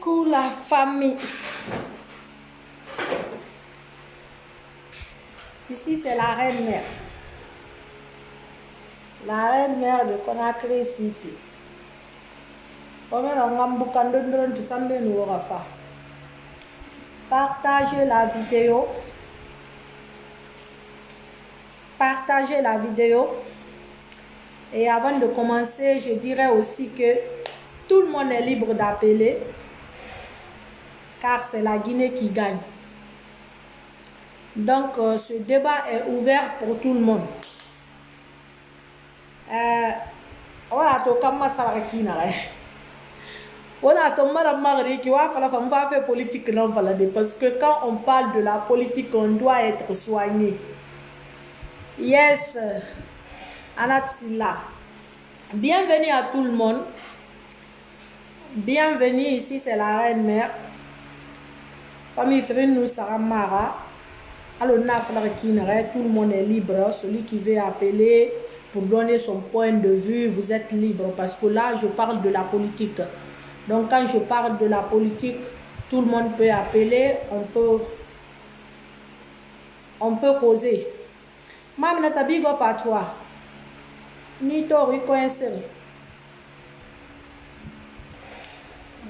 Coucou la famille. Ici c'est la reine mère. La reine mère de Conakry City. Partagez la vidéo. Partagez la vidéo. Et avant de commencer, je dirais aussi que tout le monde est libre d'appeler, car c'est la Guinée qui gagne. Donc, ce débat est ouvert pour tout le monde. Voilà, tout comme ça, on a ton madame qui va faire politique, parce que quand on parle de la politique, on doit être soigné. Yes, Anatsila. Bienvenue à tout le monde. Bienvenue ici, c'est la reine mère. Famille Frine nous Saramara. Alors, tout le monde est libre. Celui qui veut appeler pour donner son point de vue, vous êtes libre. Parce que là, je parle de la politique. Donc, quand je parle de la politique, tout le monde peut appeler. On peut causer. Maman, t'as big up à toi. Ni to recoincer.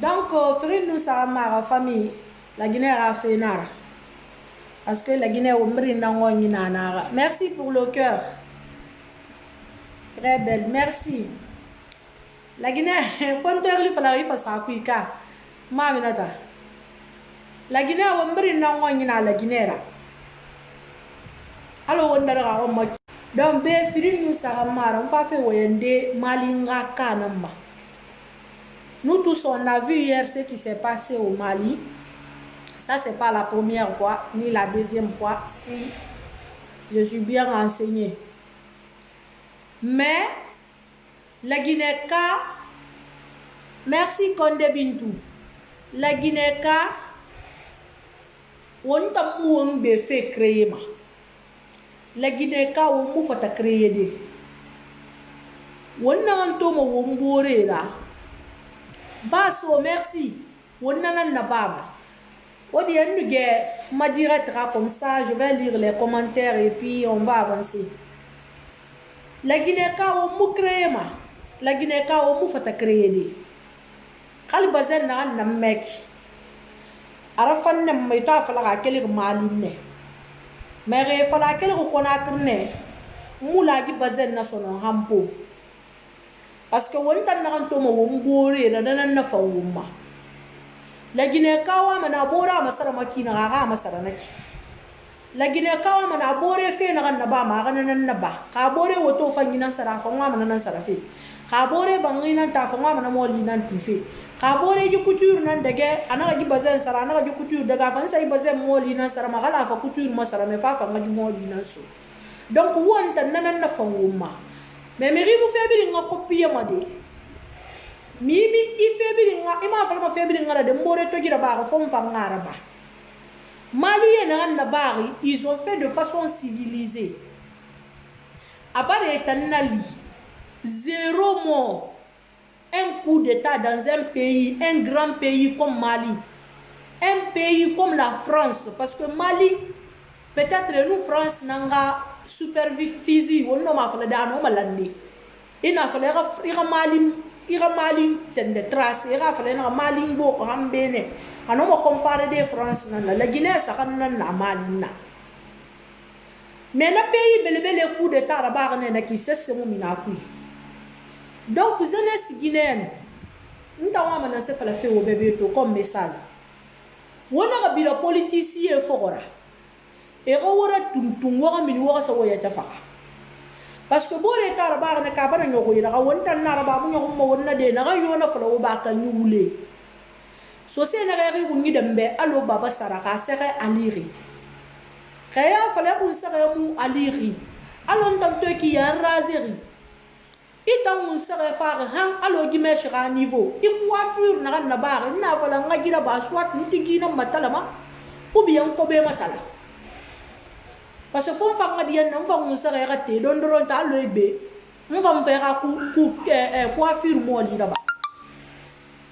Donc, Frine nous Saramara, famille. La Guinée a fait nara. Parce que la Guinée a merci pour le cœur. Très belle, merci. La Guinée, la Guinée a la Guinée. Alors, donc, on va faire Malinga Kanamba. Nous tous, on a vu hier ce qui s'est passé au Mali. Ça, c'est pas la première fois, ni la deuxième fois, si je suis bien renseignée. Mais, la Guinée-Ka, merci Condé Bintou. La Guinée-Ka, on t'a moué fait créer ma. La Guinée-Ka, on m'a fait créer des. On a un tomo womboré là. Basso, merci. On a un nababa. Ma directra comme ça, je vais lire les commentaires et puis on va avancer. La Guinée-Ka on m'a créé ma. La Guinée-Ka on m'a fait créer. Quand bazen na mec. Arafan ne m'a pas fait la quelle maline. Mais il fallait qu'elle reconnaisse moula qui bazen na son hampo. Parce que on t'a n'a pas mouré na na fa wuma. La Guinée-Ka wa mana bora masara makina ga masara naki. La Guinée-Ka wa mana bore fe na ganna ba ma ganan na ba. Ka bore woto fangina sara fa wa mana nan sara fe. Ka bore bangina ta fa wa mana moli nan tife. Ka bore ji couture nan dage ana ga bazen sara ana ga couture daga fa sai bazen moli nan sara ma gala fa couture masara me fa ga moli nan so. Donc won tan nan na fa wumma. Mais meri mu fe bi nga copie ma de. Mimi ifebiri nga ima falma febiri nga de mbore to jira ba fo mfa ngara ba. Mali na bari, ils ont fait de façon civilisée. À part Etanali, 0 mort. Un coup d'état dans un pays, un grand pays comme Mali. Un pays comme la France, parce que Mali, peut-être nous France nanga supervie physique, on n'a pas fait d'anno malandi. Il n'a fallu Mali. Ira Mali c'est des traces, ira fallu na Mali bo ko hambene. Ano mo comparer de France na la Guinée ça kan na Mali na. Mais le pays bele coup d'état rabar na qui cesse mo minakui. Donc vous êtes guinéen. Ntawa mana se fala fe wo bébé to comme message. Wona ga bi la politicien fora. E go wora tuntung wa min wa sa wo ya tafa. Parce que bore ta ba na ka bana nyoko ira won tan na ba mu nyoko mo wonna de na ga yona folo ba ka nyule so se na ga ri ku ngidembe alo baba saraka sere aliri kaya fala ku sere mu aliri alo ntam to ki ya razeri itam mu sere far han alo gi me shira niveau i coiffure na ba na fala ngagira ba swat ntigi na matalama ou bien ko be matala. Parce que faut faire des gens, faut nous serrer à terre, don don ta le bé, on va me faire coiffure moi là-bas.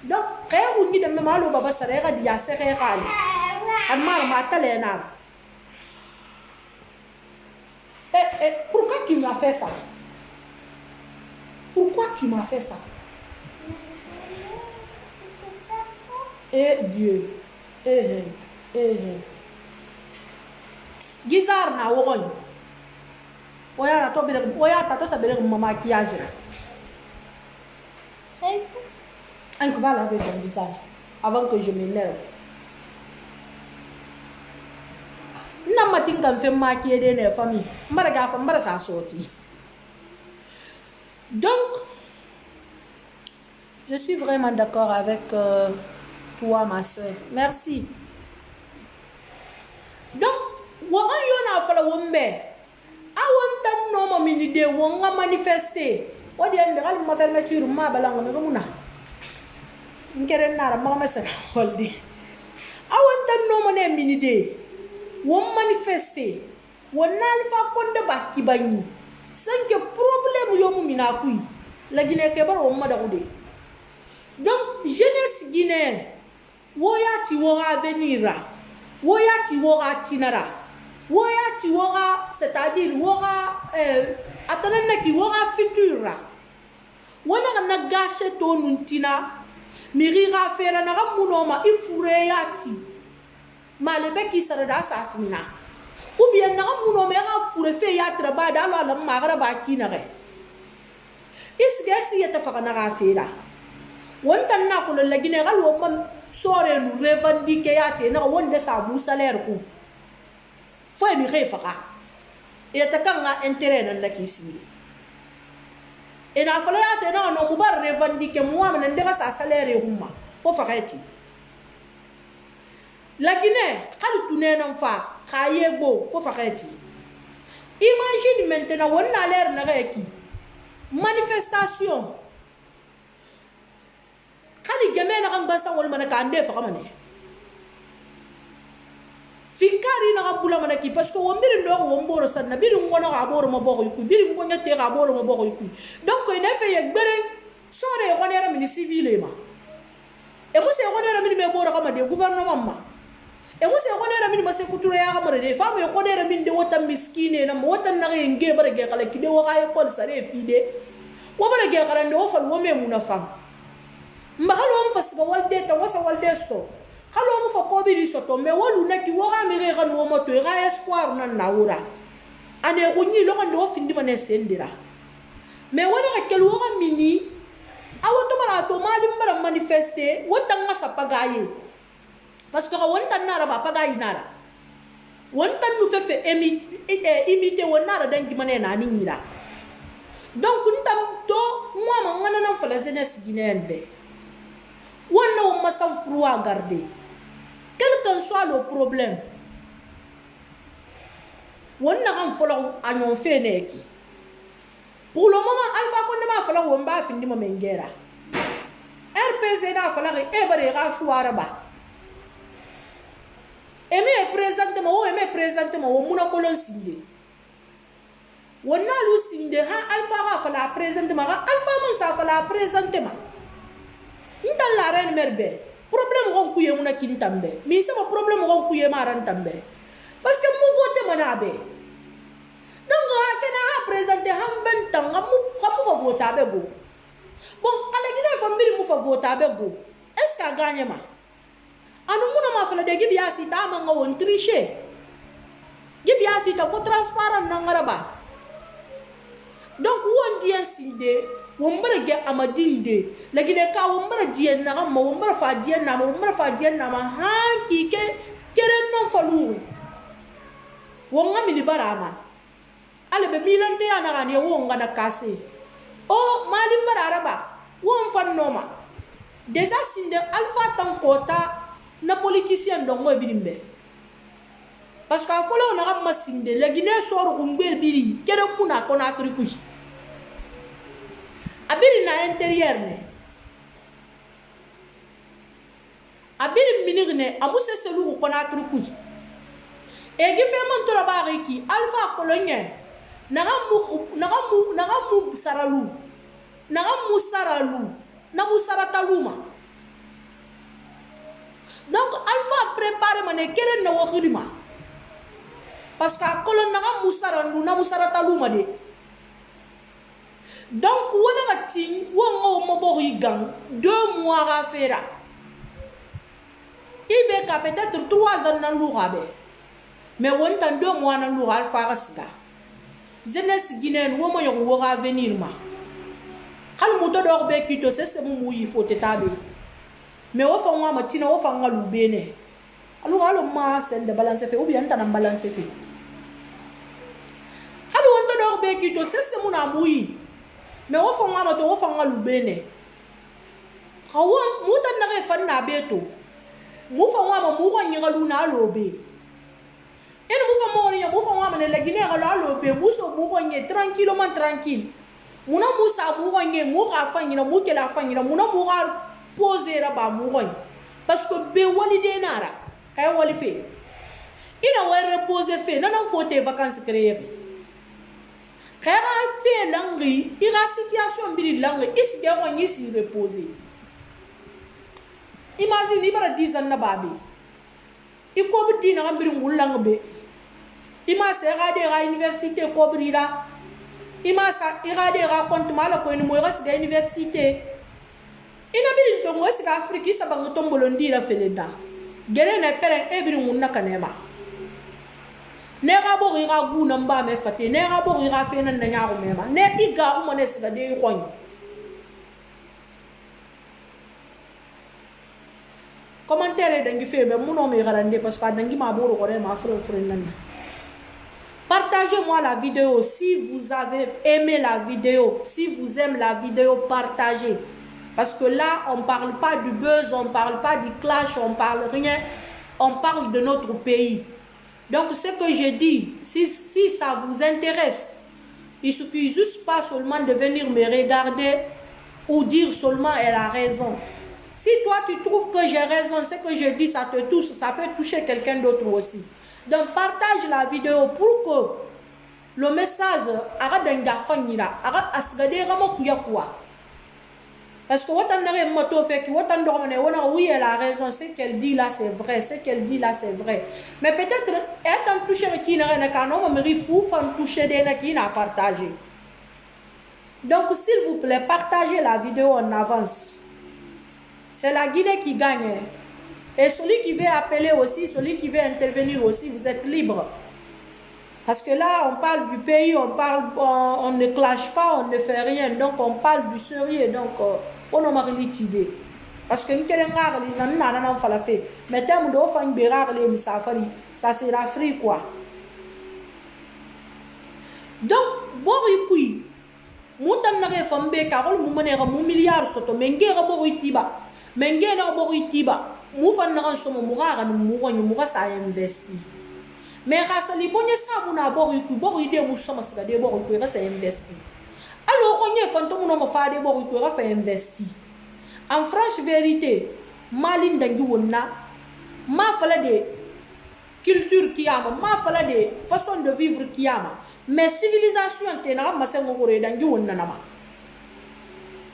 donc on ni de malo baba sarega dia sere kali amar matalena. Pourquoi tu m'as fait ça? Pourquoi tu m'as fait ça? Eh Dieu. Gizar na wogon. Oya tato sabere mon maquillage. On va laver ton visage avant que je m'énerve. Na matin quand fait maquiller les familles. Mbara sa sorti. Donc je suis vraiment d'accord avec toi ma soeur. Merci. Donc wanga yona fala wombe. Awon tan no mini de wonga manifester. Odi ande gal ma fermeture ma balanga me muna. Ngere nara ma message holdi. Awon tan no mo ne mini de. Won manifester. Won alfa konde bakki bagni. Sans que problème yo mu mina kuy. La Guinée ke bar won ma da kude. Donc jeunesse guinéenne woyati wora venira. Woyati wora tinara. Woyati wora, c'est-à-dire wora atanana ki wora futura. Wona na gâché to nuntina mirira fera na munoma ifureyati. Malebe ki sarada safina. Ou bien na munoma ya fure fe ya traba da la magara ba kinare. Isgasi yata fakana ga fera. Wonta na ko la Guinée gal wo man sore nu revendiquer yate na wonde sa bu salaire ko. Foi mi refaka e takanga intérêt nan lakisi e na fala ya te na no mubar revendiquer moi men ndega sa salaire humma fo fakati la Guinée kali tunena fa khayego fo fakati. Imagine maintenant wonna l'air na reki manifestation kali gamena kan basa wol manaka ande fa kamane finkari na kabula manaki parce que wombiri ndo womboro sanna biri ngona ga boro maboko yiku biri ngonya te ga boro maboko yiku donc il a fait yegbere sore yonera mini civile ma e musse yonera mini me boro kama de gouvernement ma e musse yonera mini ma sekuture ya kama de famo yonera mini de wota miskine na wota na ngé bare ge kala kide wo ga école sare fide wo bare ge kala ndo fal wo me muna fam mbagalo am fasiga walde ta wasa walde sto halo mo fa ko bi soto me wolu na ki wora mi re kan wo moto ra espoir na naura ane ko ni lo kan do findi mané sendira me wona ka kel wora mini awoto bara to mali mbara manifester wota nga sapagaye parce que wonta nara ba pagayi nara wonta nu fefe imiter wonara dangi mané na ni ngira donc ntam to moi ma ngana na fa la jeunesse guinéenne be wonna o masam frua garder. Quel que soit le problème, on a un follow à yon feneki. Pour le moment, Alpha Condé follow on ba fini mengera. RPC na follow ebere ra chouaraba. Aimé présentement o muna kolon sinde. On a lu sinde ha Alpha ra fala présentement Alpha man sa fala présentement. Ntal la reine merbe. Problème on kuye muna kintambe mais c'est mon problème on kuye marantambe parce que mon vote manabe donc kena ha présenter ham 20 ans mu fa voter abego bon kala gina fa mbiri mu fa voter abego est-ce qu'a gagné ma anu muna ma fala de gibi asita manga won tricher gibi asita fo transparent nangaraba donc on dit ainsi wombara ge amadinde la Guinée ka wombara dien na ma wombara fa dien na ma hanki ke keren non falu wonga mi barama ale be milante ya na gani wonga na kase o mali baraba won fan noma déjà sinde alpha tan kota na politicien dongo birimbe parce que afolo na ma sinde la Guinée sor umbel biri keren muna kona trikuji abiri na intérieur ne abiri minirne amuse selu ko na trukuji e gi fe man to ba ki alpha colonien nagamu saralu na musarataluma Donc alpha préparé mané keren na wakhirima parce que kolon na musara na musara taluma de. Donc wona ngati wongo mobori gang 2 mois à faire. Ibe ka peut-être 3 ans nan lourabe. Mais on tan 2 mois nan loura alpha rasida. Jeunesse guinéenne wo mo yogo wora venir ma. Khal mu to do be kito c'est mu yi faut tetabe. Mais au fond moi matina au fond ngalu bene. Alors ma c'est de balance fait ou bien tan balance fait. Khal on to do be kito c'est mu na muyi. Mais au fond moi to au fond ngalu bene. Kawon mu tan na fa na beto. Mu fond moi mu ko ngalu na lobe. Et nous faisons la Guinée à l'Alpe, nous sommes tranquillement tranquille. Nous sommes poser là-bas. Parce que Bewali Denara, Kayawali fait. Il a reposé fait, non, faut des vacances créées. Kaya fait l'angri, il a situation de l'angri, ici, on y s'y reposer. Imagine, il va 10 ans là-bas. Il faut dire que nous avons ima se rade ra université kobrira ima sa irade ra compte mala ko ni moyras ga université ina bi to mo sika afrique sa bango tombolo ndira felenda gere na pere ebiri munna kanema ne ga bo ira gu na mba me fate ne ga bo ira fe nan nya ko mema ne bi ga mo ne sika de ko ni commentaire dangi fe be muno me garande parce que dangi ma boro ko ma frère nan. Partagez-moi la vidéo si vous avez aimé la vidéo. Si vous aimez la vidéo, partagez. Parce que là, on ne parle pas du buzz, on ne parle pas du clash, on ne parle rien. On parle de notre pays. Donc, ce que je dis, si ça vous intéresse, il suffit juste pas seulement de venir me regarder ou dire seulement elle a raison. Si toi, tu trouves que j'ai raison, ce que je dis, ça te touche, ça peut toucher quelqu'un d'autre aussi. Donc partage la vidéo pour que le message arrête d'engafanira, arrête asgade ramo kuya quoi. Parce que wotan nare moto fait que wotan dormane wona oui elle a raison, ce qu'elle dit là c'est vrai, ce qu'elle dit là c'est vrai. Mais peut-être être touché qui n'a rien qu'à non me fou fan toucher des qui n'a partagé. Donc s'il vous plaît, partagez la vidéo en avance. C'est la Guinée qui gagne. Et celui qui veut appeler aussi, celui qui veut intervenir aussi, vous êtes libre. Parce que là, on parle du pays, on ne clash pas, on ne fait rien. Donc, on parle du sérieux. Donc, on a l'idée. Parce que nous avons fait. Mais terme de offre ça sera free quoi. Donc, bon, oui, montam na re fambe karol mu manera mu milliard soto mengera bo itiba mengena bo itiba mu fan na so mu gara mu gonyo mu sa investi mais rasa li bonye sabu na bo ide mu so masga de bo ko sa investi alors gonye fanto mu no ma fa de bo ko fa investi en franche vérité malin dangi wonna ma fala de culture kiyama ma fala de façon de vivre kiyama. Mais civilisation tena ma sengo gore dangi wonna nama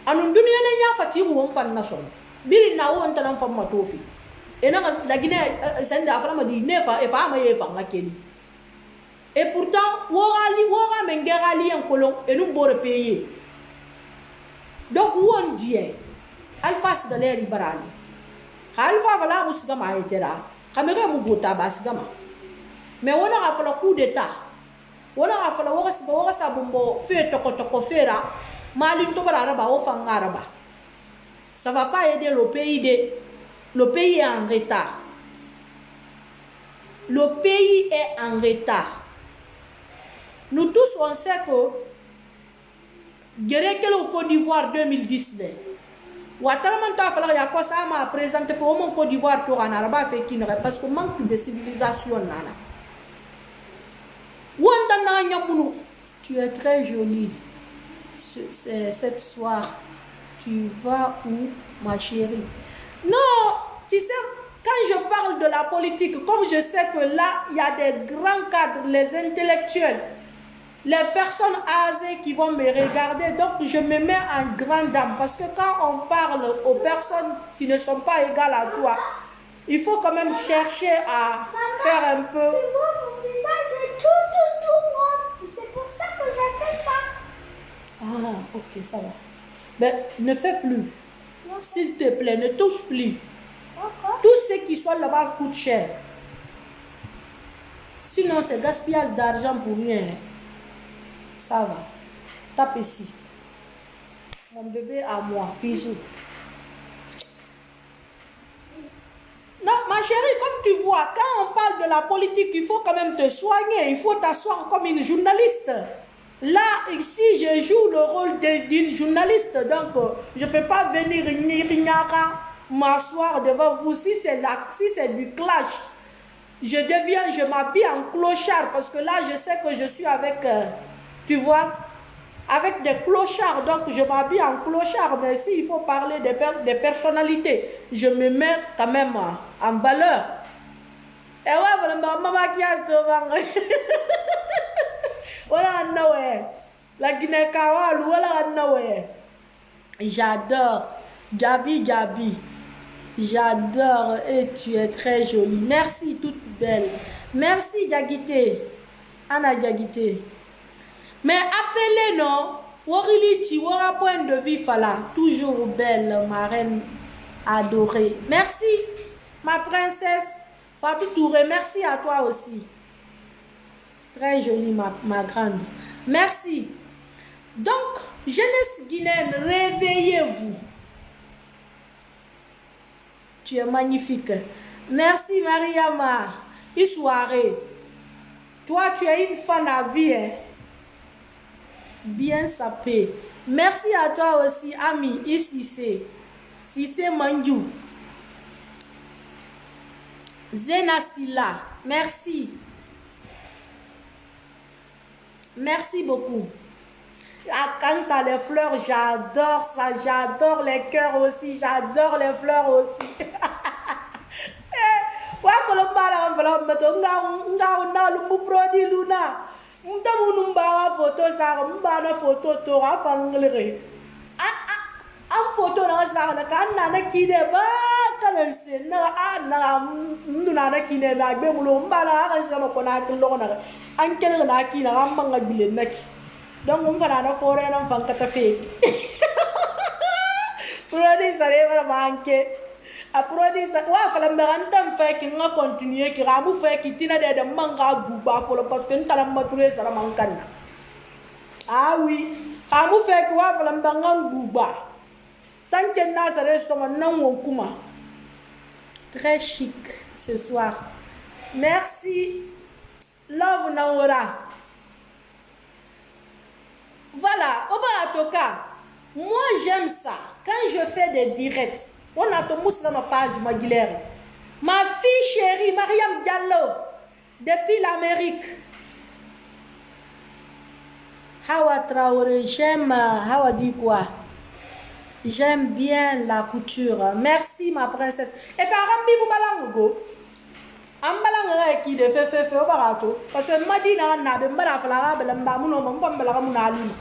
anun dunia ne ya fati won fan nason biri na won tan fam matofi ena la Guinée senda afra di nefa e fa ma ye fa ngakeli et pourtant wora mengerali en colon et nous bore payer donc won die alpha de l'air liberali alpha vala musgama etera kamera mu vota basgama mais wona afala coup d'état wona afala woga sabumbo fe toko fera malin to bara ba o fangara ba ça va pas aider le pays est en retard. Le pays est en retard. Nous tous on sait que guerre au Côte d'Ivoire 2019 Ouattara fala ya quoi ça m'a présenté pour mon Côte d'Ivoire pour en arabe fait qui ne parce que manque de civilisation nana. Tu es très jolie. Cette soir, tu vas où, ma chérie? Non, tu sais, quand je parle de la politique, comme je sais que là, il y a des grands cadres, les intellectuels, les personnes âgées qui vont me regarder, donc je me mets en grande dame. Parce que quand on parle aux personnes qui ne sont pas égales à toi, Il faut quand même chercher à faire un peu. Tu vois, mon visage est tout brun. C'est pour ça que j'ai fait ça. Ah, ok, ça va. Mais ne fais plus. S'il te plaît, ne touche plus. Tout ce qui soit là-bas coûte cher. Sinon, c'est gaspillage d'argent pour rien. Ça va. Tape ici. Mon bébé à moi. Bisous. Non, ma chérie, comme tu vois, quand on parle de la politique, il faut quand même te soigner. Il faut t'asseoir comme une journaliste. Là, ici, je joue le rôle d'une journaliste. Donc, je ne peux pas venir m'asseoir devant vous. Si c'est du clash, je m'habille en clochard. Parce que là, je sais que je suis avec, tu vois, avec des clochards. Donc, je m'habille en clochard. Mais s'il faut parler des personnalités, je me mets quand même en valeur. Et ouais, voilà, maman qui a voilà, Noé. La Guinée-Kawal, voilà, Noé. J'adore. Gabi. J'adore. Et tu es très jolie. Merci, toute belle. Merci, Gagité. Anna Gagité. Mais appelez, non? Wariliti, Wara point de vue, Fala. Toujours belle, ma reine adorée. Merci, ma princesse. Fatou Touré, merci à toi aussi. Très jolie, ma grande. Merci. Donc, jeunesse guinéenne, réveillez-vous. Tu es magnifique. Merci, Mariama. Une soirée. Toi, tu es une fan à vie. Hein? Bien sapé. Merci à toi aussi, Ami. Ici, c'est Manju. Zenasila. Merci. Merci beaucoup. Quand tu as les fleurs, j'adore ça. J'adore les cœurs aussi. J'adore les fleurs aussi. Photo donc on va la forêt en fan catafe. Produit ça va manquer. A produit ça wa fala mberantam fait ki nga continuer ki ramu fait ki tina de manga buba folo parce que ntala maturé ça mankanna. Ah oui, ramu fait ki wa fala mbangan buba. Tant que na ça reste comme non wokuma. Très chic ce soir. Merci. Love Naora. Voilà, moi j'aime ça. Quand je fais des directs, on a tout sur ma page, ma fille chérie, Mariam Diallo, depuis l'Amérique. Hawa Traoré, Hawa dit quoi? J'aime bien la couture. Merci ma princesse. Et par Rambi Moubalango. Ambalanga qui de fait au barato parce que madina na be mbara fala be lamba muno mo mbala mu na lima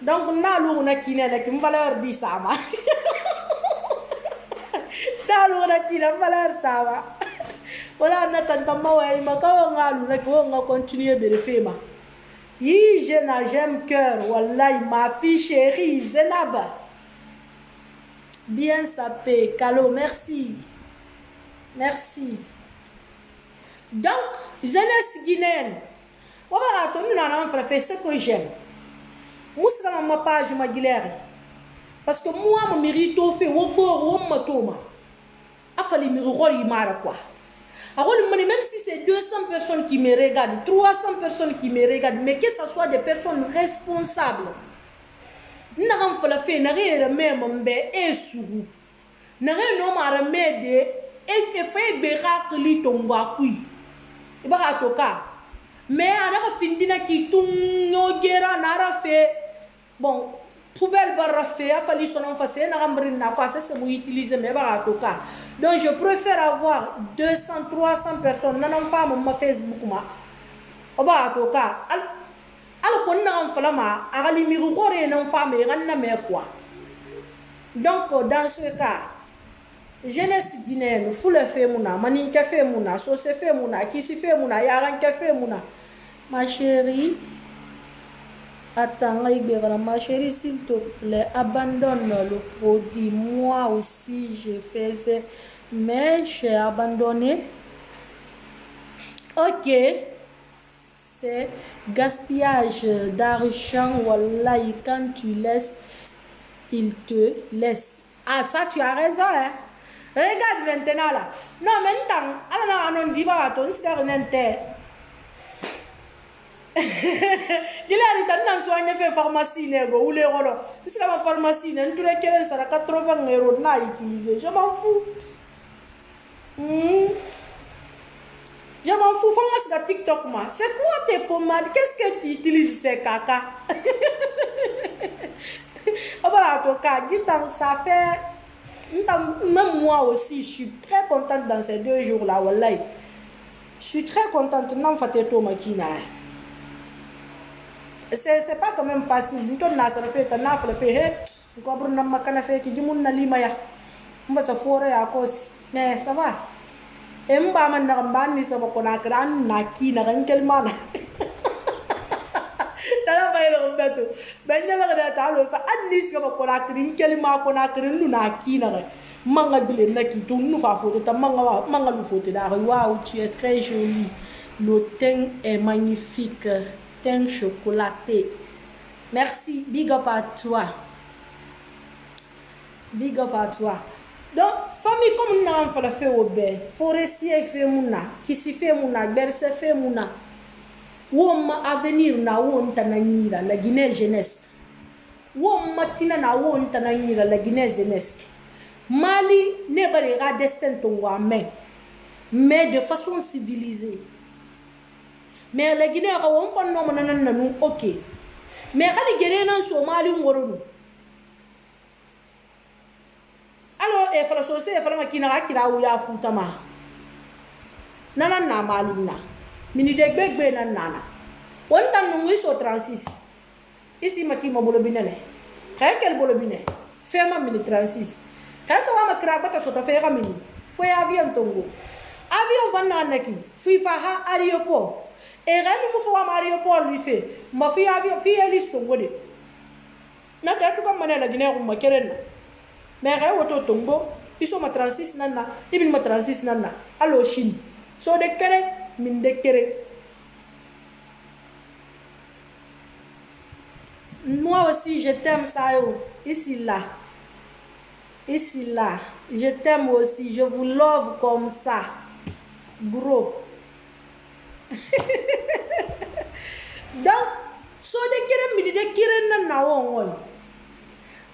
donc na lu na kine na ki valeur di sama na lu na kine valeur sama wala na tanta mawai makawa ngalu na ko nga continuer de le faire yi j'aime cœur wallahi ma fille chérie Zenaba bien sapé Kalo merci donc, jeunesse guinéenne, c'est ce que j'aime. Moi, c'est ma page, ma guilère. Parce que moi, je mérite au fait, même si c'est 200 personnes qui me regardent, 300 personnes qui me regardent, mais que ce soit des personnes responsables. Je mais on a fini qui tout gera fait bon poubelle barra fait a fallu son face na gambrina quoi ça c'est utiliser mais baratoka donc je préfère avoir 200 300 personnes nan femme ma Facebook ma baratoka al ko na fala ma agali mi ko re nan femme ran na me quoi donc dans ce cas jeunesse guinéenne, foule fait mouna, maninka fait mouna, sauce fait mouna, kisi fait mouna, yaranka fait mouna. Ma chérie, attends, ma chérie, s'il te plaît, abandonne le produit. Moi aussi, je faisais, mais j'ai abandonné. Ok, c'est gaspillage d'argent. Wallahi, quand tu laisses, il te laisse. Ah, ça, tu as raison, hein. Regarde maintenant là. Non, maintenant, alors on dit pas, on se fait il a dit soigné fait pharmacie nego ou les rolo. C'est la pharmacie, ne tu les ça 80 € n'a utilisé. Je m'en fous. Je m'en fous, faut moi TikTok moi. C'est quoi tes pommades? Qu'est-ce que tu utilises ces caca? Voilà, en tout cas, ça fait même moi aussi, je suis très contente dans ces 2 jours là, wallahi. Je suis très contente non fateto makina. C'est pas quand même facile. Nito na sa fait na fa fait ko bru na makana fait ki jimun na lima ya. Mba sa fore ya kos. Mais ça va. E mba man na mba ni sa ko na kran na ki na kan kelmana. Tala ba ile beto. Ben na la ta lo fa adnis ko ko na krin kelma ko na krin nu na ki na. Manga bile na ki tu nu fa foto ta manga lu foto da. Waouh, tu es très jolie. Le teint est magnifique. Teint chocolaté. Merci, big up à toi. Big up à toi. Donc, famille comme nous avons fait le fait au bé, forestier fait mouna, qui s'y fait mouna, berce fait mouna. Où on avenir na où on tananira, la Guinée jeunesse. Où on matina na où on tananira, la Guinée jeunesse. Mali n'est pas destin ton main, mais de façon civilisée. Mais la Guinée a un phénomène ok. Mais quand les Guinéens sont Mali ngoronu. Alors e fala sosé e fala makina kira ou ya futama. Nana na maluna. Mini de begbe na nana. On tan nungi so 36. Ici mati ma bolo binene. Kay quel bolo binene. Fema mini 36. Kay sa wa makra bata so to fera mini. Foi avion tongo. Avion vanna naki. Fifa ha aéroport. Et quand nous faisons Mario Paul lui fait, ma fille a vu fille liste au bout. Na ta tout comme la Guinée ou ma keren. Mais quand on tombe, ils sont ma 36 nana, ils viennent ma 36 nana. Alors Chine, so de kere, min de kere. Moi aussi je t'aime ça ici là, je t'aime aussi, je vous love comme ça, bro. Donc, so de kere mi de kere na won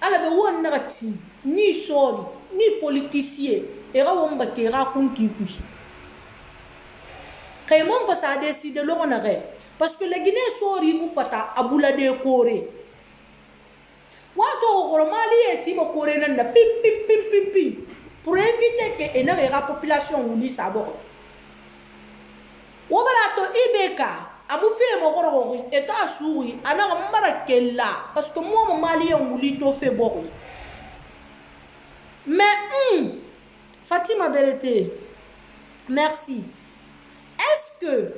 ala be won na ti ni sori ni politicien e ra won ba ke ra kun ki ku kay mon va sa décider lo na re parce que les Guinéens sori mu fata abula de kore wato Mali e ti mo kore na pim pour éviter que ena la population ouli sabo wobarato ibeka amu fe mo goro et ta souri ana mara kella parce que moi malien ouli to fait bon mais Fatima Berete merci est-ce que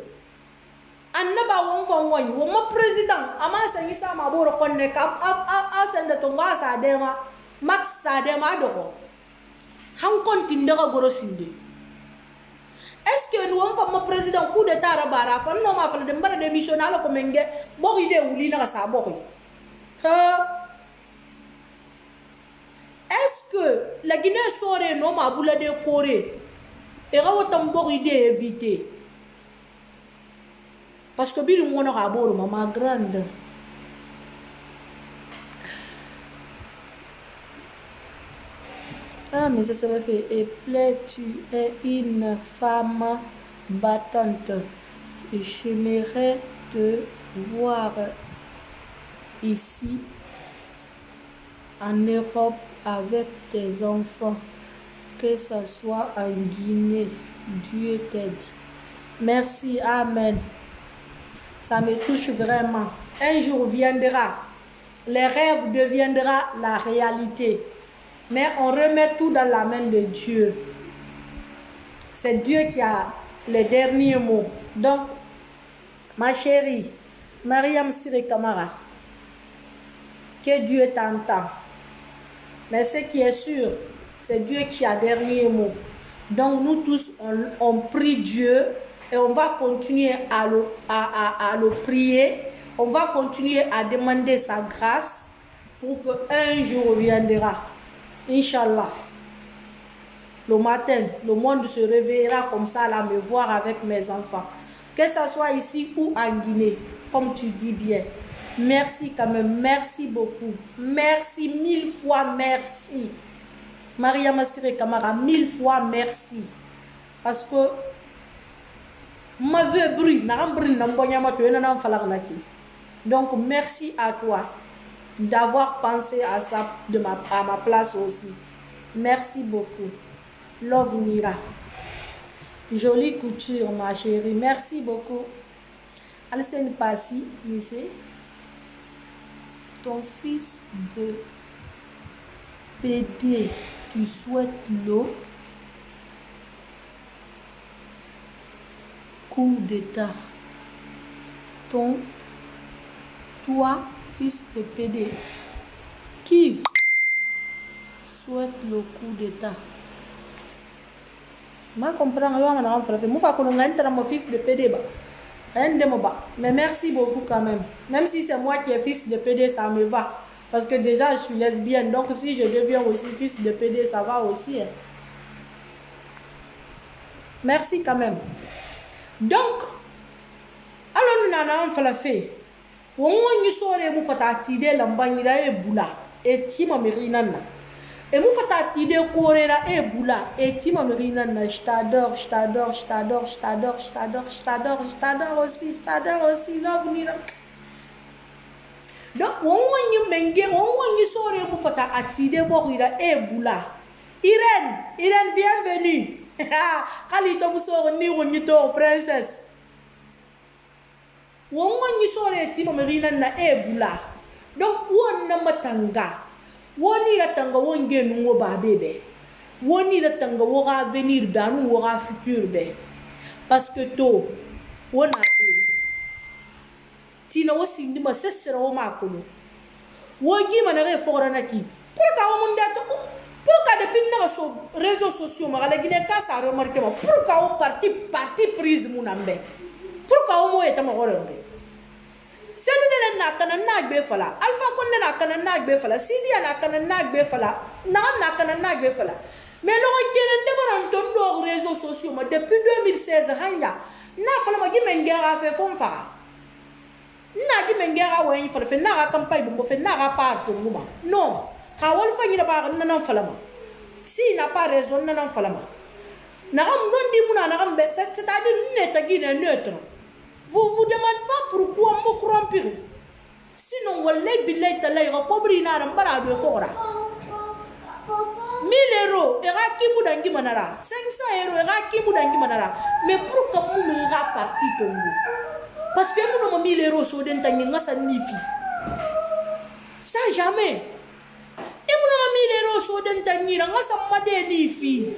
annaba won fa won wo mo président ama sangi sa ma boro konne ka a sende to ma sa dema max sa dema do han konti ndaga goro sinde. Est-ce que nous avons un président coup d'état rabara fa no ma fa de mbara de missionnaire ko menge bo ide wuli na sa bo est-ce que la Guinée sore no ma bula de Corée et rawotam bo ide éviter parce que bilu ngona ka boro mama grande. Ah, mais ça m'a fait. Et plaît, tu es une femme battante. J'aimerais te voir ici, en Europe, avec tes enfants, que ce soit en Guinée. Dieu t'aide. Merci, amen. Ça me touche vraiment. Un jour viendra, les rêves deviendront la réalité. Mais on remet tout dans la main de Dieu. C'est Dieu qui a les derniers mots. Donc, ma chérie, Mariam Siré Kamara, que Dieu t'entend. Mais ce qui est sûr, c'est Dieu qui a dernier mot. Donc, nous tous, on prie Dieu et on va continuer à le prier. On va continuer à demander sa grâce pour qu'un jour viendra. Inch'Allah. Le matin, le monde se réveillera comme ça, là, me voir avec mes enfants. Que ce soit ici ou en Guinée, comme tu dis bien. Merci quand même, merci beaucoup. Merci, 1000 fois merci. Mariam Siré Kamara, 1000 fois merci. Parce que ma vie brille, donc merci à toi d'avoir pensé à ça à ma place aussi. Merci beaucoup. Love Mira. Jolie couture, ma chérie. Merci beaucoup. Alcène Passi, lycée. Ton fils de PD, tu souhaites le coup d'état. Toi, fils de PD, qui souhaite le coup d'état. Je comprends mon fils de PD. Mais merci beaucoup quand même. Même si c'est moi qui est fils de PD, ça me va. Parce que déjà, je suis lesbienne. Donc si je deviens aussi fils de PD, ça va aussi. Hein. Merci quand même. Donc, alors nous avons fait. On y sort mu fata tide lambanyira e bula e tima merinana et mu fata tide korera e bula et tima merinana. Je t'adore, je t'adore, je t'adore, je t'adore, je t'adore, je t'adore, je t'adore aussi, je t'adore aussi. Love Nira. Donc on y menge on y sort mu fata atide borira e bula. Irène, bienvenue. Kali to musoro ni wonito princesse. Wongo ni sore timo merina na ebula. Donc wonna matanga. Woni la tanga wonge nuwo ba bebe. Woni la tanga wora avenir danu wora futur be. Parce que to wona be. Tina wosi ndima sesera wo makolo. Wogi manare fora naki. Pourquoi o munda to? Pourquoi depuis na so réseaux sociaux ma la Guinée ka sa remarqué ma pourquoi o parti prise munambe. Pourquoi o mo eta ma gorombe? C'est nous de la nakana nagbe fala. Alpha konne nakana nagbe fala. Sidi nakana nagbe fala. Nakana nagbe fala. Mais le kenen de baran tondo réseaux sociaux ma depuis 2016 hanya. Na fala ma gimengera fe fonfa. Na gimengera wen fala fe na campagne bo fe na part nguma. Non. Ka wol fa nyina ba nan fala ma. Si n'a pas raison nan fala ma. Na am non di muna na ambe c'est-à-dire net guine neutre. Vous vous demandez pas pourquoi on me corrompre. Sinon, wallahi billahi talahi ga kobri na ran bara do fora. 1000 euros et ra ki mudangi manara. 500 euros et ra ki mudangi manara. Mais pourquoi on me ra parti tongo? Parce que nous no 1000 euros so den tangi ngasa nifi. Ça jamais. Et nous no 1000 euros so den tangi ngasa made nifi.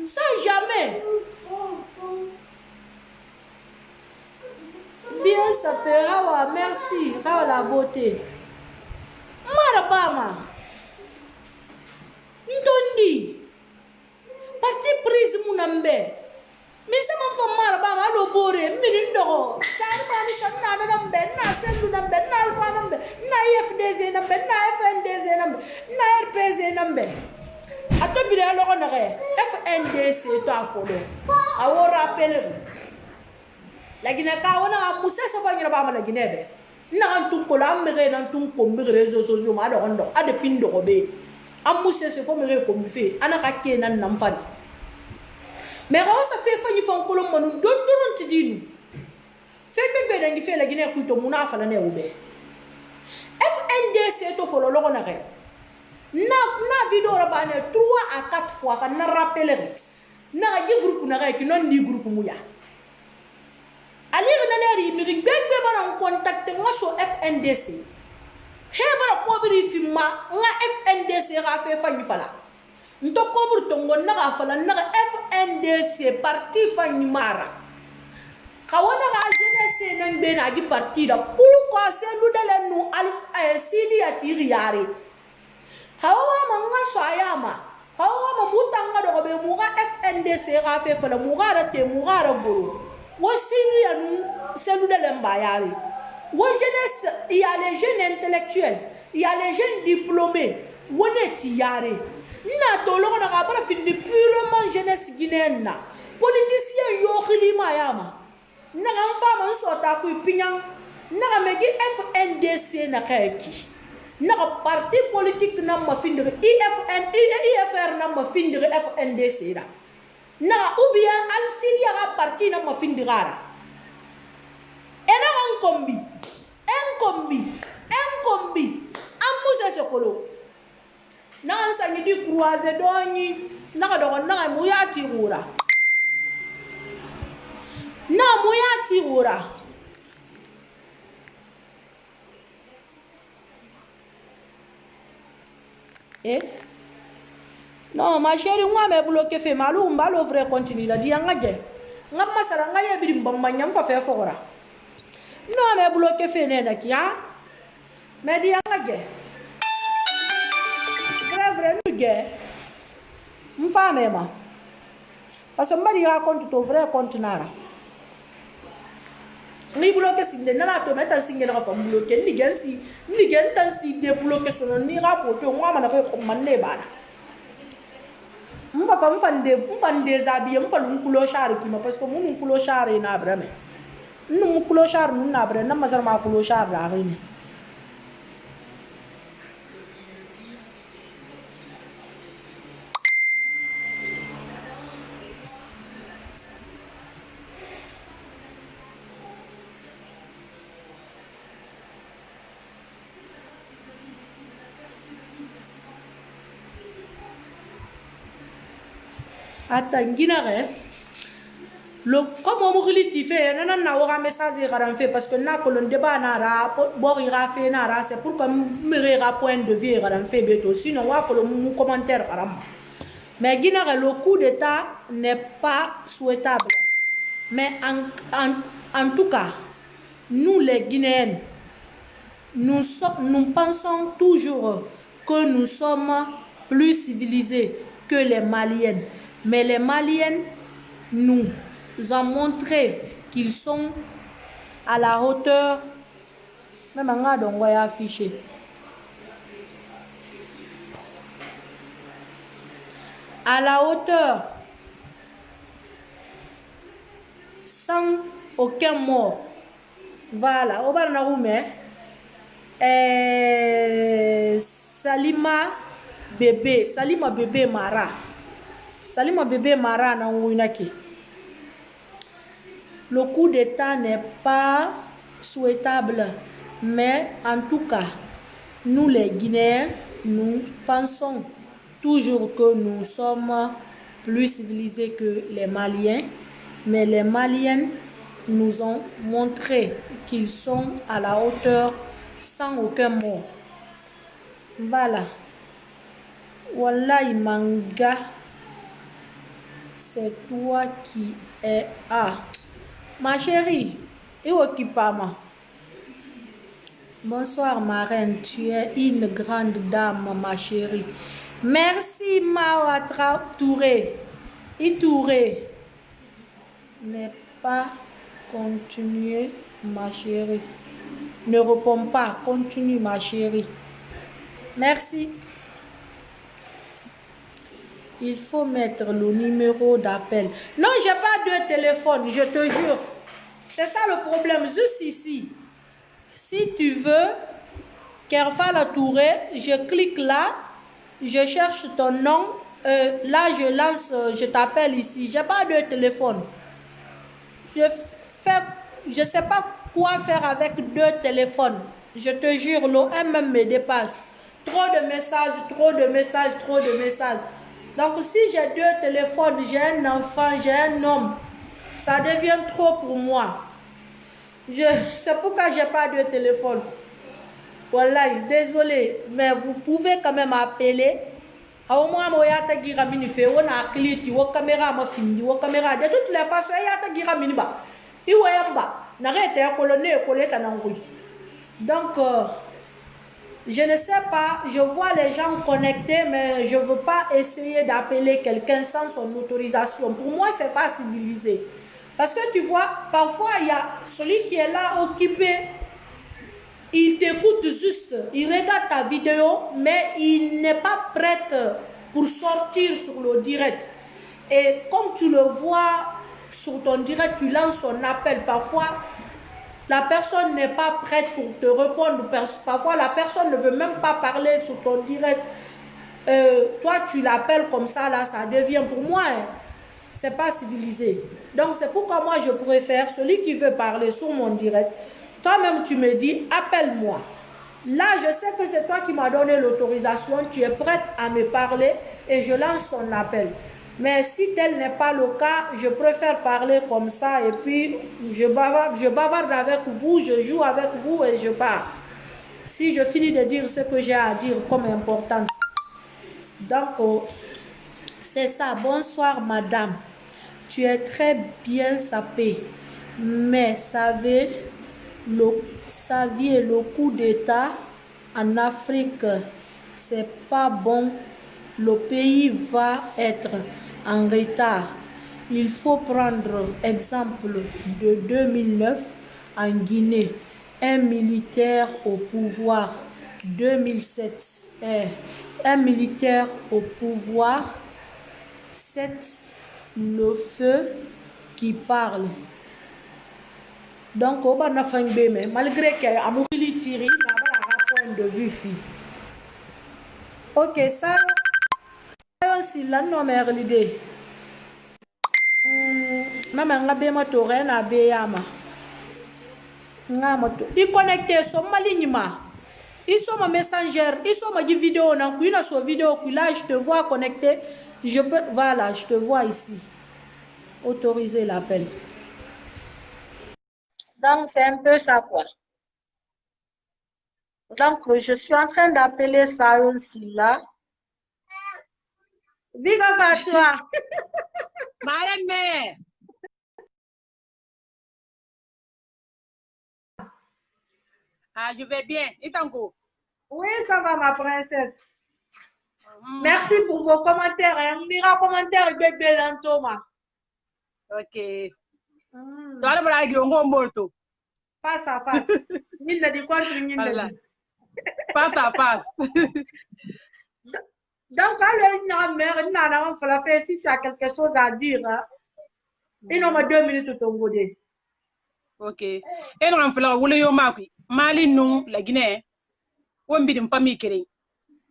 Ça jamais. Bien ça peut Rawa, merci Rawa la beauté. Marabama Ntondi parti prise munambe. Mais ça m'a fait Marabama alo bore milindo. Tarmani sanna nambe na sendu nambe na alfa nambe na FDZ nambe na FNDZ nambe na RPZ nambe. Ato bile alo onare FNDC to afolo. Awo rappel. La Guinée ka wana musa sa ba ngira ba ma la Guinée be na kan tum ko la mere nan tum ko mi réseaux sociaux ma do ondo ade pindo ko be am musa se fo mere ko mi fe ana ka ke nan nam fani mais on sa fe fani fon ko lo manu don don ti dinu fe be dangi fe la Guinée ku to muna fa la ne ube FNDC to fo lo ko na ke na vidéo ra ba ne 3 à 4 fois kan na rappeler na ga groupe na ga ki non ni groupe mu ya. Ali on a l'air de me contacter moi sur FNDC. Hebra kobri fima nga FNDC ga fe fanyi fala. Nto kobri tongo naga fala naga FNDC parti fanyi mara. Kawana ga jeunesse nan be na gi parti da pourquoi c'est nous de nous alpha sili atiri yare. Kawa manga soyama. Kawa mutanga do be muga FNDC ga fe fala muga rate muga raboro. Wo sili anu c'est nous de l'embayare. Wo jeunesse, il y a les jeunes intellectuels, il y a les jeunes diplômés. Wo ne tiare. Na to lo na ga bara fini purement jeunesse guinéenne na. Politicien yo khilima yama. Na ga fama sota ku pinyang. Na ga megi FNDC na kaiki. Na ga parti politique na ma findire IFR na ma findire FNDC da. Na ou bien al sidia ga parti na ma findira. Ena enkombi amuse sekolo na ansanyi di croiser doni na ka dogo na muyati gura non ma chérie moi me bloqué fait malou mbalo vrai continue la dia ngaje ngam masara ngaye bi mbamba nyam fa fe fora non me bloqué fait ne da kia me dia ngaje vrai nous gué mfame ma parce que mbari raconte ton vrai compte nara ni bloqué sinde na to meta singe na fa bloqué ni gen tan si débloqué son ni rapporté ngwa mana ko manne bana mfande zabi mfalun kulo share kima parce que mun kulo share na brame mun kulo share nun na brame na masar ma kulo share da rini attends guinare comme on dit fait na aura message ira fait parce que na kolon débat na ra bo ira fait na ra c'est pour comme me ra point de vue ira fait beto sinon wa kolon mon commentaire aram mais guinare le coup d'état n'est pas souhaitable mais en tout cas nous les Guinéens nous pensons toujours que nous sommes plus civilisés que les Maliens. Mais les Maliens nous ont montré qu'ils sont à la hauteur. Même on va afficher. À la hauteur, sans aucun mort. Voilà. Au Barnaoumé, Salima bébé Mara. Salima bébé Mara na Winaki. Le coup d'état n'est pas souhaitable, mais en tout cas, nous les Guinéens, nous pensons toujours que nous sommes plus civilisés que les Maliens, mais les Maliens nous ont montré qu'ils sont à la hauteur sans aucun mot. Voilà. Wallahi manga. C'est toi qui es ma chérie, et occupama. Bonsoir ma reine, tu es une grande dame ma chérie. Merci Mawatra Touré. Touré. N'est pas continuer ma chérie. Ne réponds pas, continue ma chérie. Merci. Il faut mettre le numéro d'appel. Non, j'ai pas de téléphone, je te jure. C'est ça le problème, juste ici. Si tu veux, Kerfala Touré, je clique là, je cherche ton nom. Là, je lance, je t'appelle ici. J'ai pas de téléphone. Je sais pas quoi faire avec deux téléphones. Je te jure, l'OM me dépasse. Trop de messages, trop de messages, trop de messages. Donc si j'ai deux téléphones, j'ai un enfant, j'ai un homme, ça devient trop pour moi. C'est pourquoi j'ai pas de téléphone. Voilà, désolé, mais vous pouvez quand même appeler. Au moins, moi, yata gira mini fait, on a cliti, on caméra ma fini, on caméra. De toutes les façons, yata gira mini ba. Iwayamba, n'arrête à colonner, collet en angoui. Donc, je ne sais pas, je vois les gens connectés, mais je ne veux pas essayer d'appeler quelqu'un sans son autorisation. Pour moi, ce n'est pas civilisé. Parce que tu vois, parfois, il y a celui qui est là occupé. Il t'écoute juste, il regarde ta vidéo, mais il n'est pas prêt pour sortir sur le direct. Et comme tu le vois sur ton direct, tu lances son appel. Parfois, la personne n'est pas prête pour te répondre. Parfois, la personne ne veut même pas parler sur ton direct. Toi, tu l'appelles comme ça, là, ça devient pour moi, hein, c'est pas civilisé. Donc, c'est pourquoi moi, je préfère celui qui veut parler sur mon direct. Toi-même, tu me dis, appelle-moi. Là, je sais que c'est toi qui m'as donné l'autorisation. Tu es prête à me parler et je lance ton appel. Mais si tel n'est pas le cas, je préfère parler comme ça et puis je bavarde avec vous, je joue avec vous et je pars. Si je finis de dire ce que j'ai à dire comme important. Donc, c'est ça. Bonsoir, madame. Tu es très bien sapée. Mais saviez le coup d'État en Afrique, c'est pas bon. Le pays va être en retard. Il faut prendre exemple de 2009 en Guinée. Un militaire au pouvoir. 2007. Un militaire au pouvoir. 7. Le feu qui parle. Donc, on va malgré qu'il y a un tiré, un point de vue. Ok, ça aussi, là, non, mais l'idée. Maman, on a moto, rien à béyama. Il connecté sur ma ligne. Ils sont ma messenger, ils sont ma vidéo, une sur vidéo, là, je te vois connecté. Je peux, voilà, je te vois ici. Autoriser l'appel. Donc, c'est un peu ça, quoi. Donc, je suis en train d'appeler ça aussi, là. Big up à toi. Madame mère. Ah, je vais bien. Et tango? Oui, ça va, ma princesse. Merci pour vos commentaires. Un mira commentaire, bébé Thomas. Ok. Toi, voilà, il y a un morto. Face à face. Il a dit quoi, Face à face. Donc, alors, mère, si tu as quelque chose à dire, il en a 2 minutes au ton godé. Ok. Et nous avons fait le Mali, nous, la Guinée, on vit une famille qui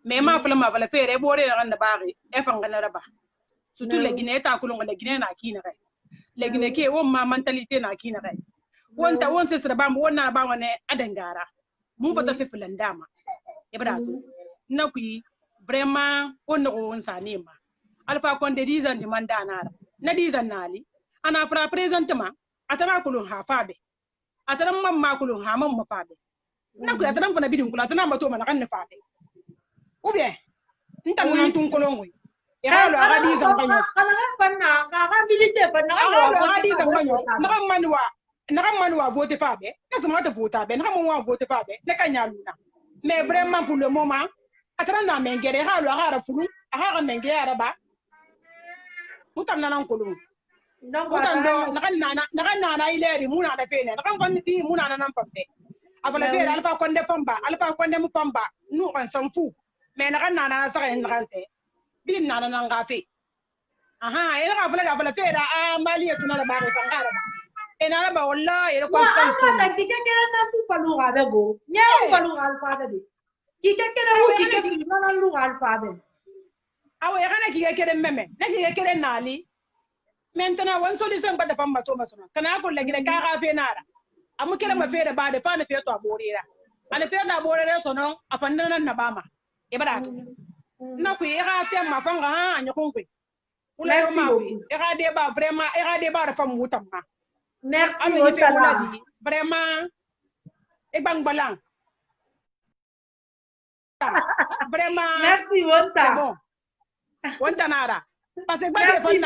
mais ma fala ma fala fere bore na ganda bari e fanga na raba surtout la Guinée ta kulon la Guinée na kina kai la Guinée ke won ma mentalité na kina kai wonta won se sra bam wonna ba wona adangara mun fata fe filandama e bratu na kui vraiment on no on sanima alfa konde dizan di mandana na dizan nali ana fra présentement atana kulon ha fabe atana mamma kulon ha mamma fabe na kui atana fana bidin kula atana mato mana kan fabe ou bien nta mun tun kolongo e halo agadi zanganyo ala fanna aga milité fanna agadi zanganyo naka manwa voter fabe na sama ta voter be naka mon voter fabe na kanyaluna mais vraiment pour le moment atara na mengere halo agara fulu agara mengere araba mutam nanan kolongo mutam do naka nana ileri muna na fene naka fanniti muna nanan pambe afala fere alfa konde mu famba nu kan sanfu mais naka nana sa en rante bilim nana nangafe aha ina ka fala fera a mali tuna la bare fangara ina ba wallahi ina ko san na kikekere na ku falu ga go nya ku falu ga alfa de kikekere wu kikekere na lu ga alfa de awo ya kana kikekere meme na kikekere nali maintenant wan solution ba da famba to masuna kana ko lagire ka ga fe nara amu kele ma fere ba de fa na fe to aborira ana fe na aborira sono afanda na bama e bara na ku ira te ma fanga ha anya konkwe ula yo ma ku ira de ba vraiment ira de ba da fam mutamma merci vraiment e bang balang Vraiment. Merci, Wonta. Bon. Wonta nara. Parce que Merci,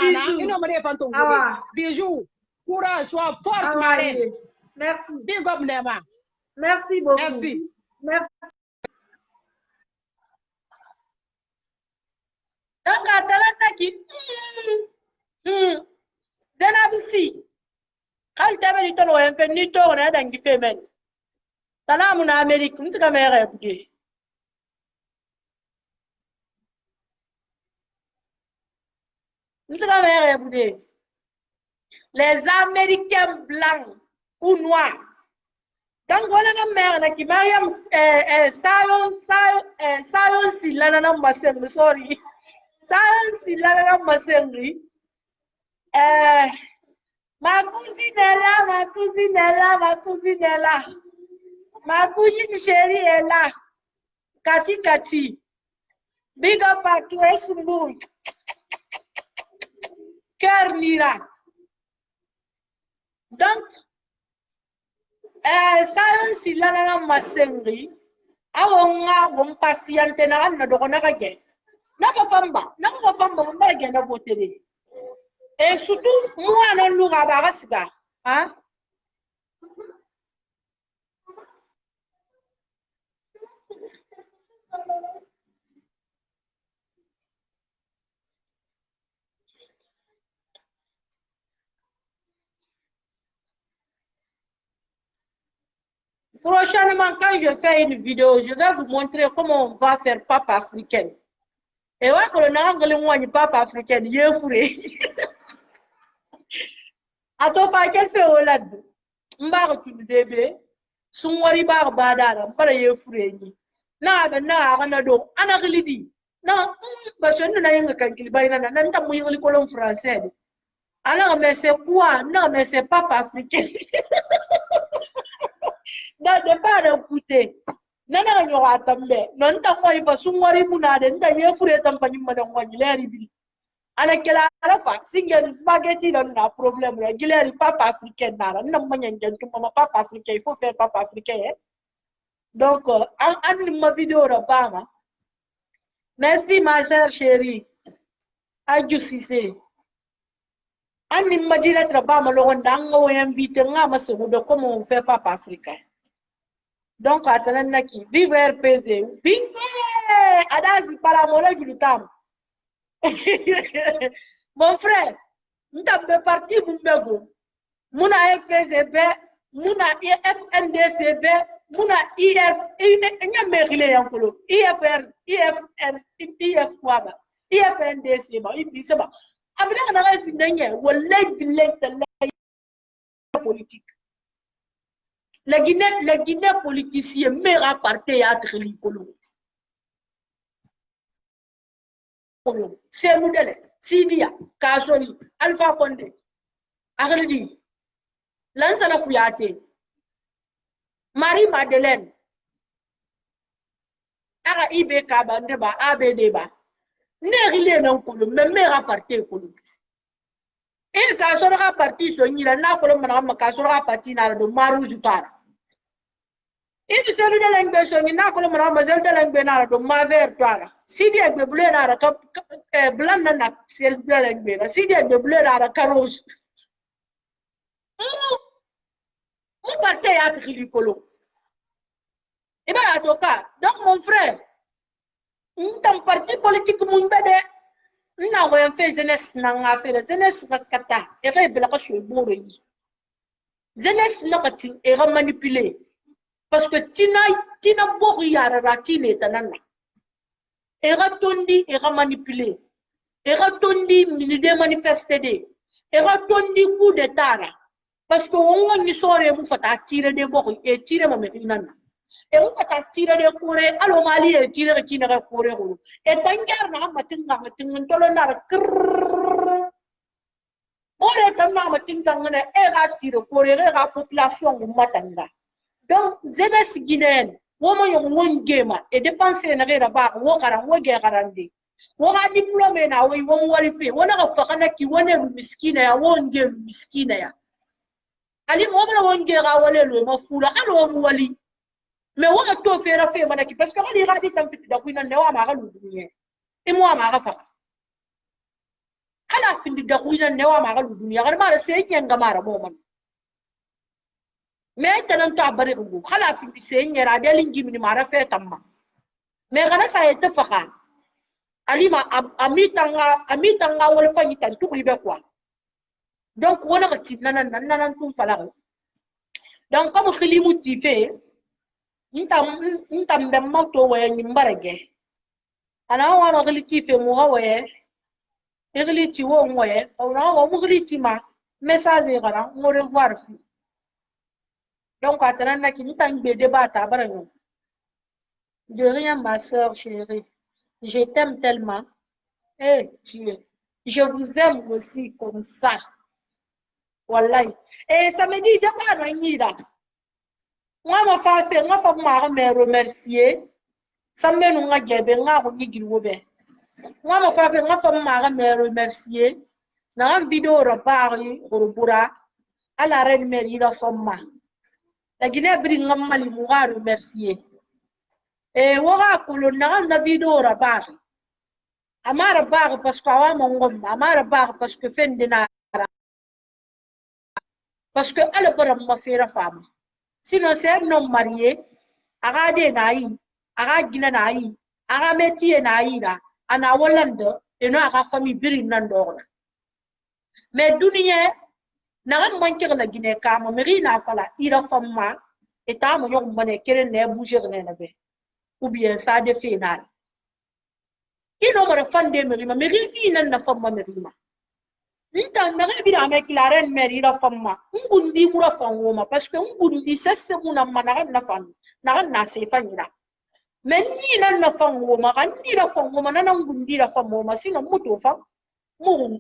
bisous. Bijou. Courage, sois forte, marraine. Merci. Big up, Nema. Merci beaucoup. Merci. Merci. Donc, attends, Zenabisi. Quand tu avais dit ton infinito, on a dans qui fait même. Salam en Amérique, nous sommes rêvés. Nous sommes rêvés. Les Américains blancs ou noirs. Donc, voilà la mère qui Mariam Sayon Silla na Masengri, sorry. Sayon Silla na Masengri. Ma cousine est là, ma cousine est là, ma cousine est là. Ma cousine chérie est là. Kati Kati. Big up à toi, Sumboum. Cœur miracle. Donc, Sayon Silla na Masengri. Awonga won patiente na na do na kage. Na fa famba mbala gena voter. Et surtout moi non nous rabarasga, hein? Prochainement, quand je fais une vidéo, je vais vous montrer comment on va faire papa africaine. Et ouais, quand on a un papa africaine, il est fourré. Atofa, quel fait au lad? M'bar tu bébé, son wari bar badara, m'bar il est fourré. Na anado, anaglidi. Non, parce que nous n'avons qu'un kilbaïna, n'a pas mouillé le colon français. Alors, mais c'est quoi? Non, mais c'est papa africain. Non, de pas d'écouter. Non, non, non, attends, non, t'as moi, il faut soumoir mounade, t'as yé fourré, t'as fait une madame, il est arrivé. Alors qu'elle a la fac, single spaghetti, on a un problème, il est papa africain, non, papa africain, il faut faire papa africain. Donc, en ma vidéo, Obama. Merci, ma chère chérie. Adjou Sissé. En imagine Obama, le Rwanda, invité, de comment on fait papa africain. Donc, attendez, qui vive RPZ. Vive! Adasi, paramola du temps. Mon frère, nous avons parti pour Mbego. Mouna FPZB, Mouna FNDCB, Mouna IF, IF quoi, IFNDC, politique. La Guinée politicien, meilleur parti à Trilicolo. C'est modèle, Sidia, Kasoni, Alpha Condé, Arlidi, Lansana Kouyaté, Marie-Madeleine, Ara Ibe Kabandeba, Abedeba, Nerile non Koulou, mais meilleur parti Koulou. Il Kasora parti Sonila, Nakolom Kasora parti de Marou Jutara. Il se lu de l'ingénieur, il n'a pas le mademoiselle de l'ingénieur de ma verre. Si dia de bleu à la top blanc, n'a ciel de l'ingénieur. Si dia de bleu à la carrosse. Mon parti a pris du colo. Et bien, à ton cas, donc mon frère, un parti politique, mon bébé, n'a rien fait jeunesse, n'a fait jeunesse, n'a kata, et rêve la sur le bourreau. Jeunesse, n'a pas et remanipulé. Parce que tina boriara ratine tanana. Era tondi era manipulé. Era tondi minide manifesté. Era tondi coup de tara. Parce que on ni sore mu fata tire de bori et tire mo mekinana. Et mu fata tire de kore alo mali et tire de kina kore ro. Et tangar na matinga tolo na krrr. Ore tanna matinga ngene era tire kore era population mu matanga. Donc, jeunesse guinéenne, woman yon wongema et dépenser na vera ba wo kara wo ge garande. Wo ga diplôme na wo won warife, wona ga fakana ki wona miskina ya wonge miskina ya. Ali mo bra wonge ga wale lo mafula alo wo wali. mais wa to fera fe mana ki parce que ali gadi tam fit da kuina ne wa ma ga lu dunya e mo ma ga fa kala fin da kuina ne wa ma ga lu dunya ga ma se ken ga mara mo man mais tanan to abare ko kala fin se nyera de lingi mi mara fe tamma mais kana sa ete faka alima amitanga wala fanyi tan tukuli be quoi donc wona ka tin nan tum fala donc comme khilimu ti fe ntam be mato waye ni mbarage ana wa ma khili ti fe mo waye khili ti wo waye ona wa mo khili ti ma message gara mo revoir fi donc atran na ki ntam be débat ta barango de rien ma sœur chérie, je t'aime tellement. Eh, Dieu, je vous aime aussi comme ça. Wallahi. Et ça me dit, de quoi on y là? Moi, ma femme fait, moi, faut me remercier. Ça me nous a gébé, moi, on y gilwobe. Moi, ma femme fait, moi, faut me remercier. Dans une vidéo, repari, Robura, à la reine Mary, la femme. La Guinée bring un mal, il m'a remercier. Et wara kolona na vidéo repari. Amara bar parce que awa mongom, amara bar parce que fen de na parce que elle bara ma fera femme. Sinon c'est un homme marié, aga de naï, aga gina naï, aga métier naï là, ana Hollande et no aga famille biri nandor. Mais dunia na manche la Guinée kama meri na fala ira femme et ta mo yok mané kere ne bouger ne be. Ou bien ça de final. Ino mara fande merima meri ni nan na femme merima. Ntan na bi na me klaren meri la femme. Ngundi mura fangoma parce que ngundi sesse muna mana na fam. Na se fanyira. Men ni nan na fangoma kan ni la fangoma na ngundi la fangoma sino muto fa. Mu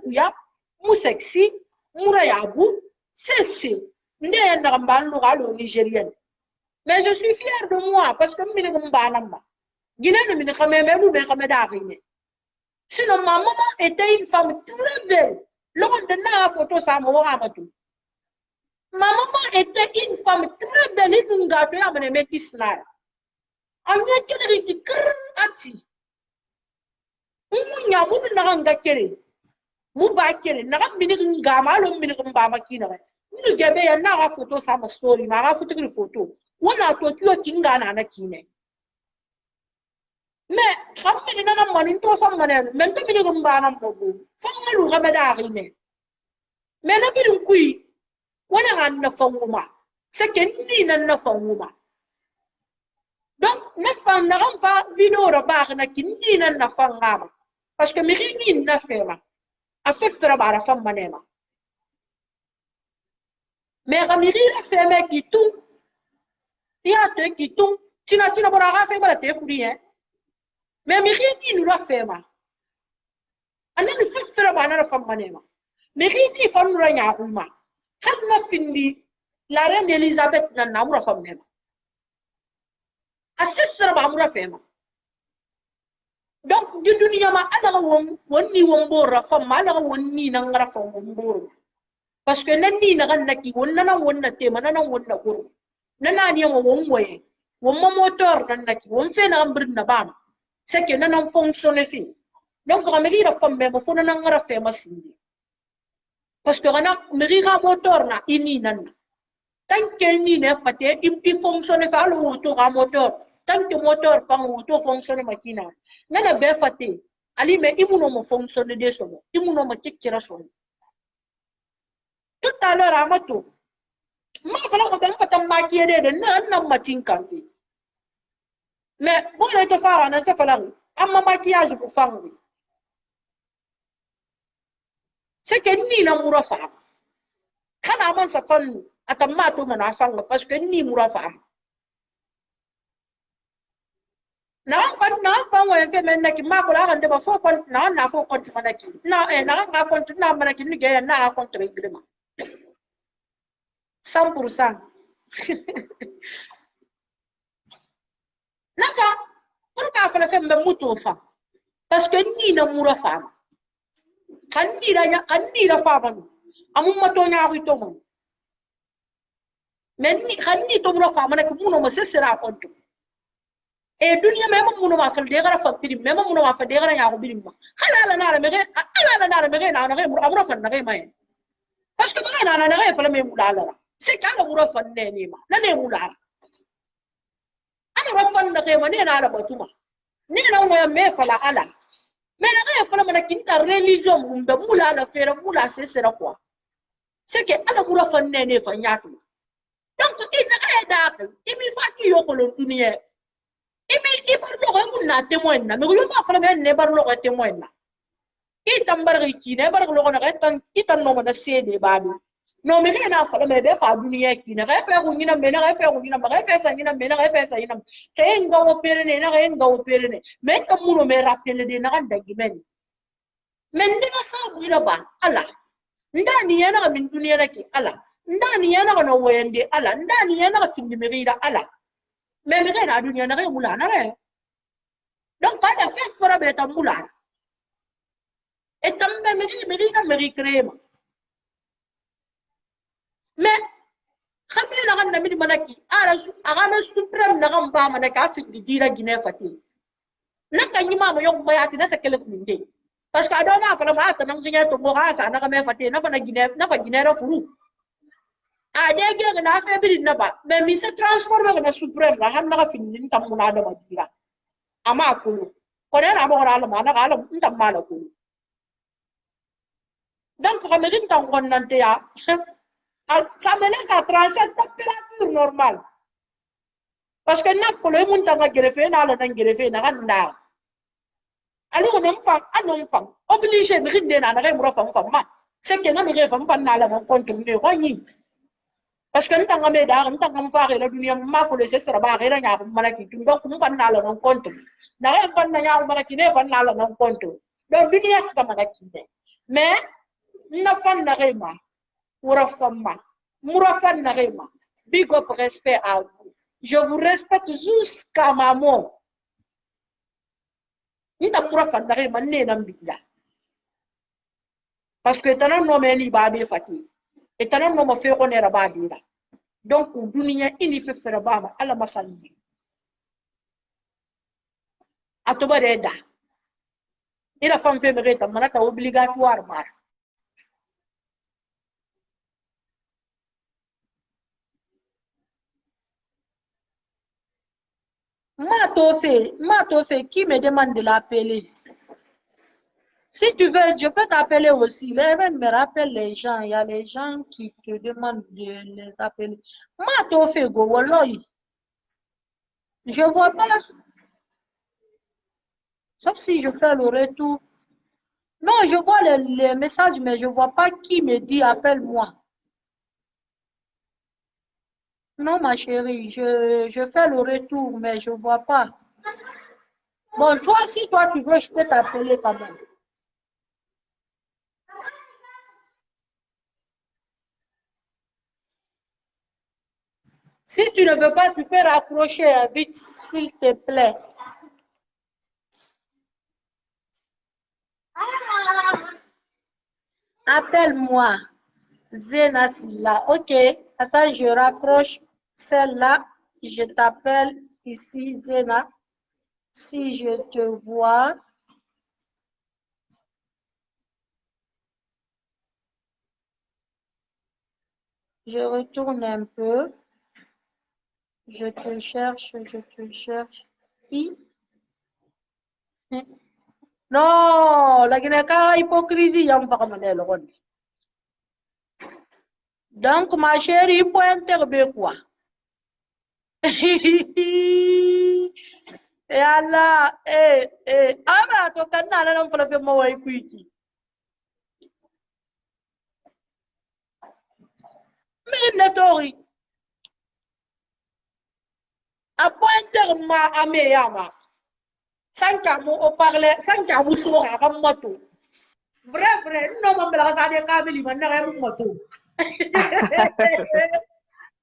kuya, mu sexy, mura yabu, sesse. Nde na mbalo galo nigérienne. Mais je suis fière de moi parce que mine mbanamba. Guinée mine kameme lu me kameda rine. Sinon ma maman était une femme très belle. L'on de na photo ça mo amatou. Ma maman était une femme très belle une ngato ya mene métis na. Anya kene ti kr ati. Nya mu na nga kere. Mu ba kere na mine ngama lo mine mbama kina. Nous gebe ya na photo ça ma story ma photo une photo. Wana to tuo kingana na kine. Mais xamni nana manin to fam manen men to mini gumbana mobu fam lu gabe daari me mais na birin kuyi wona han na famuma c'est que ni nan na famuma donc na fam na ram fa video ro baax na ki ni nan na fangama parce que mi ni na fema a fefra bara fam manema mais gamiri la fema ki tout ya te ki tout tina bora ga fe bara te furi hein. Mais Mirini nous l'a fait, ma. On a le fait faire la femme manema. Mirini fait nous la rouma. Quand on a fini, la reine Elisabeth n'a pas la femme nema. Assiste la femme la fait, ma. Donc, du dunia ma ala woni wombo la femme, ala woni nangara femme wombo. Parce que nani na ganaki wonna wonna tema nana wonna guru. Nana ni mo womwe. Wommo motor nanaki won fe na ambrin na bam. C'est que nous n'avons fonctionné fi. Donc, on a mis la femme, mais on a fait ma sindi. Parce que on a mis la moteur na ini nan. Tant que ni ne fait, il fonctionne pas le moteur à moteur. Tant que moteur fait auto fonctionne machine. Nana be fait. Ali mais il nous fonctionne des choses. Il nous ma kikira son. Tout à l'heure à mato. Ma fala ko ben fatam makiye de nan matin kan fi. Mais bon, je te faire un encephalarie. À ma maquillage pour faire oui. C'est que ni la moura femme. Quand on s'en fait, à ta mato mon enfant, parce que ni moura femme. Na enfant, on fait maintenant qui m'a collé à un faux compte, n'a faux compte manaki. Non, et n'a pas compte, n'a manaki, ni gagne, n'a compte règlement. 100%. Nafa, pourquoi faire faire me muto fa? Parce que ni na moura femme. Kan ni la femme. Amu mato nya wi to mon. mais ni khani to mura fa mana ko muno ma sesera konto e dunya mema muno ma fal de gara fa pirim mema muno ma fa de gara ya ko birim ma khala la na mege ala la na mege na na mura fa na mai parce que mege na na fa la me mula la c'est kala mura fa ne ni ma na ne mula ana ra fa na ke ma ne na la batuma ne na mo me fa la ala mais na fa la mana kin ka religion mumbe mula la fera mula sesera quoi c'est que ala mura fa ne fa nyatu donc ina ka dakal imi fa ki yo ko lo dunia imi ibarlo ko mun na témoin na me ko ma fala me ne barlo ko témoin na itam barga ki ne barga lo ko na tan itan no na cede babu no me na fala me be fa dunia ki na fa ko ngina me na fa ko ngina ba fa sa ngina me na fa sa ngina ke nga wo perene na ke nga wo perene me kam muno me rappel de na kan dagi men men dina sabu ila ba ala ndani yana min dunia na ki ala ndani yana na wende ala ndani yana sindi me ida ala mais me na dunia na mula na re donc kada fait fora be ta mula et tambe me na me crema mais khabe na kan mi manaki ara na supreme na kan ba manaka fi dira gine fati na kan yi mama yok bayati na sakele ko minde parce que adoma fala ma ta nan gine to mo asa na ka me fati na fa na gine ra furu adege na fa bi na ba mais mi se transformer na supreme na han na fin tam mula da madira ama kulu ko na mo ra ma na ala ntam mala kulu donc ko me din tan gon nante ya ça me laisse à 37 température normale parce que na ko le mun tan greffe na la nan greffe na kan da ali on m'fam anon fam obligé me rinde na na mo fam fam ma c'est que na me fam pan na la mon compte me ko ni parce que ntanga me da ntanga mfaare la dunia ma ko le sesra ba re nya ko malaki tum donc mu fan na la non compte na re fan na nya ko malaki ne fan na la non compte donc dunia ska malaki ne mais na fan na rema mura fama mura fan na rema big up respect à vous je vous respecte jusqu'à ma mort nta mura fan na rema ne na mbilla parce que tanan no me ni ba be fati et tanan no mo fe ko ne ra ba bi la donc dunia ini fe fera ba ala masandi atobare da ila fam fe me ta manata obligatoire mar ma to fait qui me demande de l'appeler si tu veux je peux t'appeler aussi les même me rappelle les gens il y a les gens qui te demandent de les appeler ma to fait go wallahi je vois pas sauf si je fais le retour non je vois les messages mais je vois pas qui me dit appelle-moi. Non, ma chérie, je fais le retour, mais je ne vois pas. Bon, toi, si toi tu veux, je peux t'appeler quand même. Si tu ne veux pas, tu peux raccrocher vite, s'il te plaît. Appelle-moi. Zena Silla. Ok. Attends, je raccroche celle-là. Je t'appelle ici, Zena. Si je te vois. Je retourne un peu. Je te cherche. Non, la Guinée hypocrisie, yam fa kamane le gon. Donc ma chérie, il faut interroger quoi? Et Allah, ama to kanna na nan fala fe mo way kuiki. Mais ne tori. A pointer ma ame yama. Sanka mo o parler, sanka mo sora kam moto. Vrai, non mo bela sa de kabeli man na mo moto.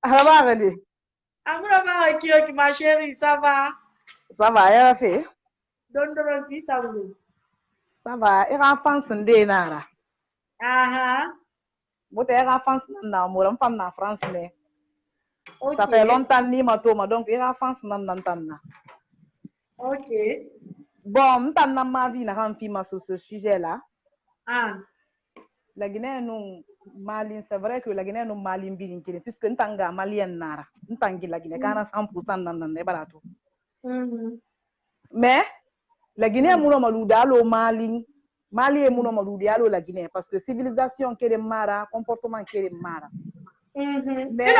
Ça va, Redi? Amura ma ki ma chérie, ça va? Ça va, il a fait. Don ti tawlu. Ça va, il a pensé nara. Aha. Bote il a pensé na mo ram fam na France mais. Ça fait longtemps ni matoma donc il a France nan. Ok. Bon, m'tanna ma vie na kan film sur ce sujet là. Ah. La Guinée nous Mali, c'est vrai que la Guinée nous Mali mbili nkile puisque ntanga malien nara. Ntangi la Guinée 100% nan ne barato. Mais la Guinée muno maludi alo Mali est muno maludi alo la Guinée parce que civilisation kere mara, comportement kere mara. Mais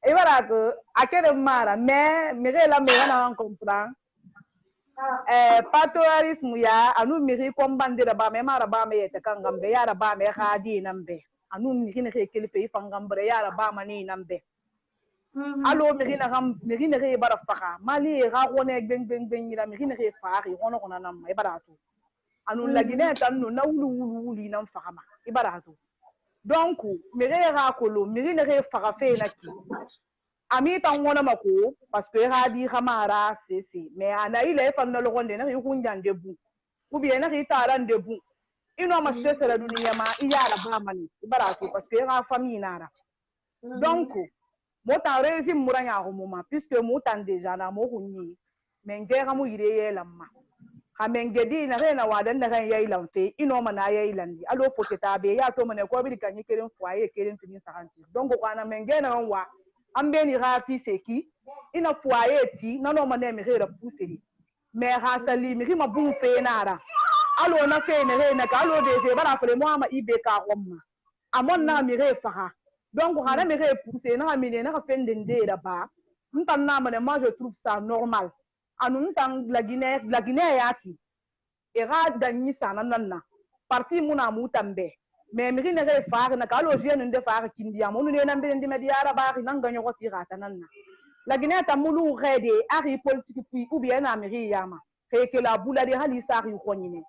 et voilà que à quel mara mais la me on comprend patouarisme ya anu miri kombande da ba me mara ba me yete kangambe yara ba me khadi nambe anu miri ne ke fe fangambre yara ba mani nambe allo miri ne ke bara faka mali ga gone beng ila miri ne ke faari hono kona nam e baratu anu la Guinée tan no na wulu nam fakama e baratu donc miri ga kolo miri ne ke faka fe na ki ami tan wona mako parce que hadi khamara c'est mais ana ile fa no logonde na yukunja ndebu ou bien na ritara ndebu ino ma stress la dunia ma iyara ba mani baratu parce que ha famille nara donc mota régime muranya ko moma puisque motan déjà na mo kunni men gera mu ire yelamma ha men gedi na rena wadan da kan yayi lamfe ino ma na yayi landi alo foteta be ya to mane ko bi kan yikirin foyer kirin tuni sakanti donc ko ana men gena wa ambeni rafi seki ina foyer ti nano mane mi rera pousser mais hasali mi ma bu fe nara alo na fe ne re na ka alo de je bara fele mo ma ibe ka romma amon na mi re faha donc hana mi re pousser na mi ne na fe ndende da ba ntan na mane moi je trouve ça normal anu ntan la Guinée yati e ga danyi sana nanna parti muna mutambe mais mi ne re faha na ka alo je nde faha kindia mo ne na mbe ndi mediara ba ri nanga nyogo tira tananna la Guinée ta mulu rede ari politique puis ou bien na miri yama que la boula de hali sari khonyine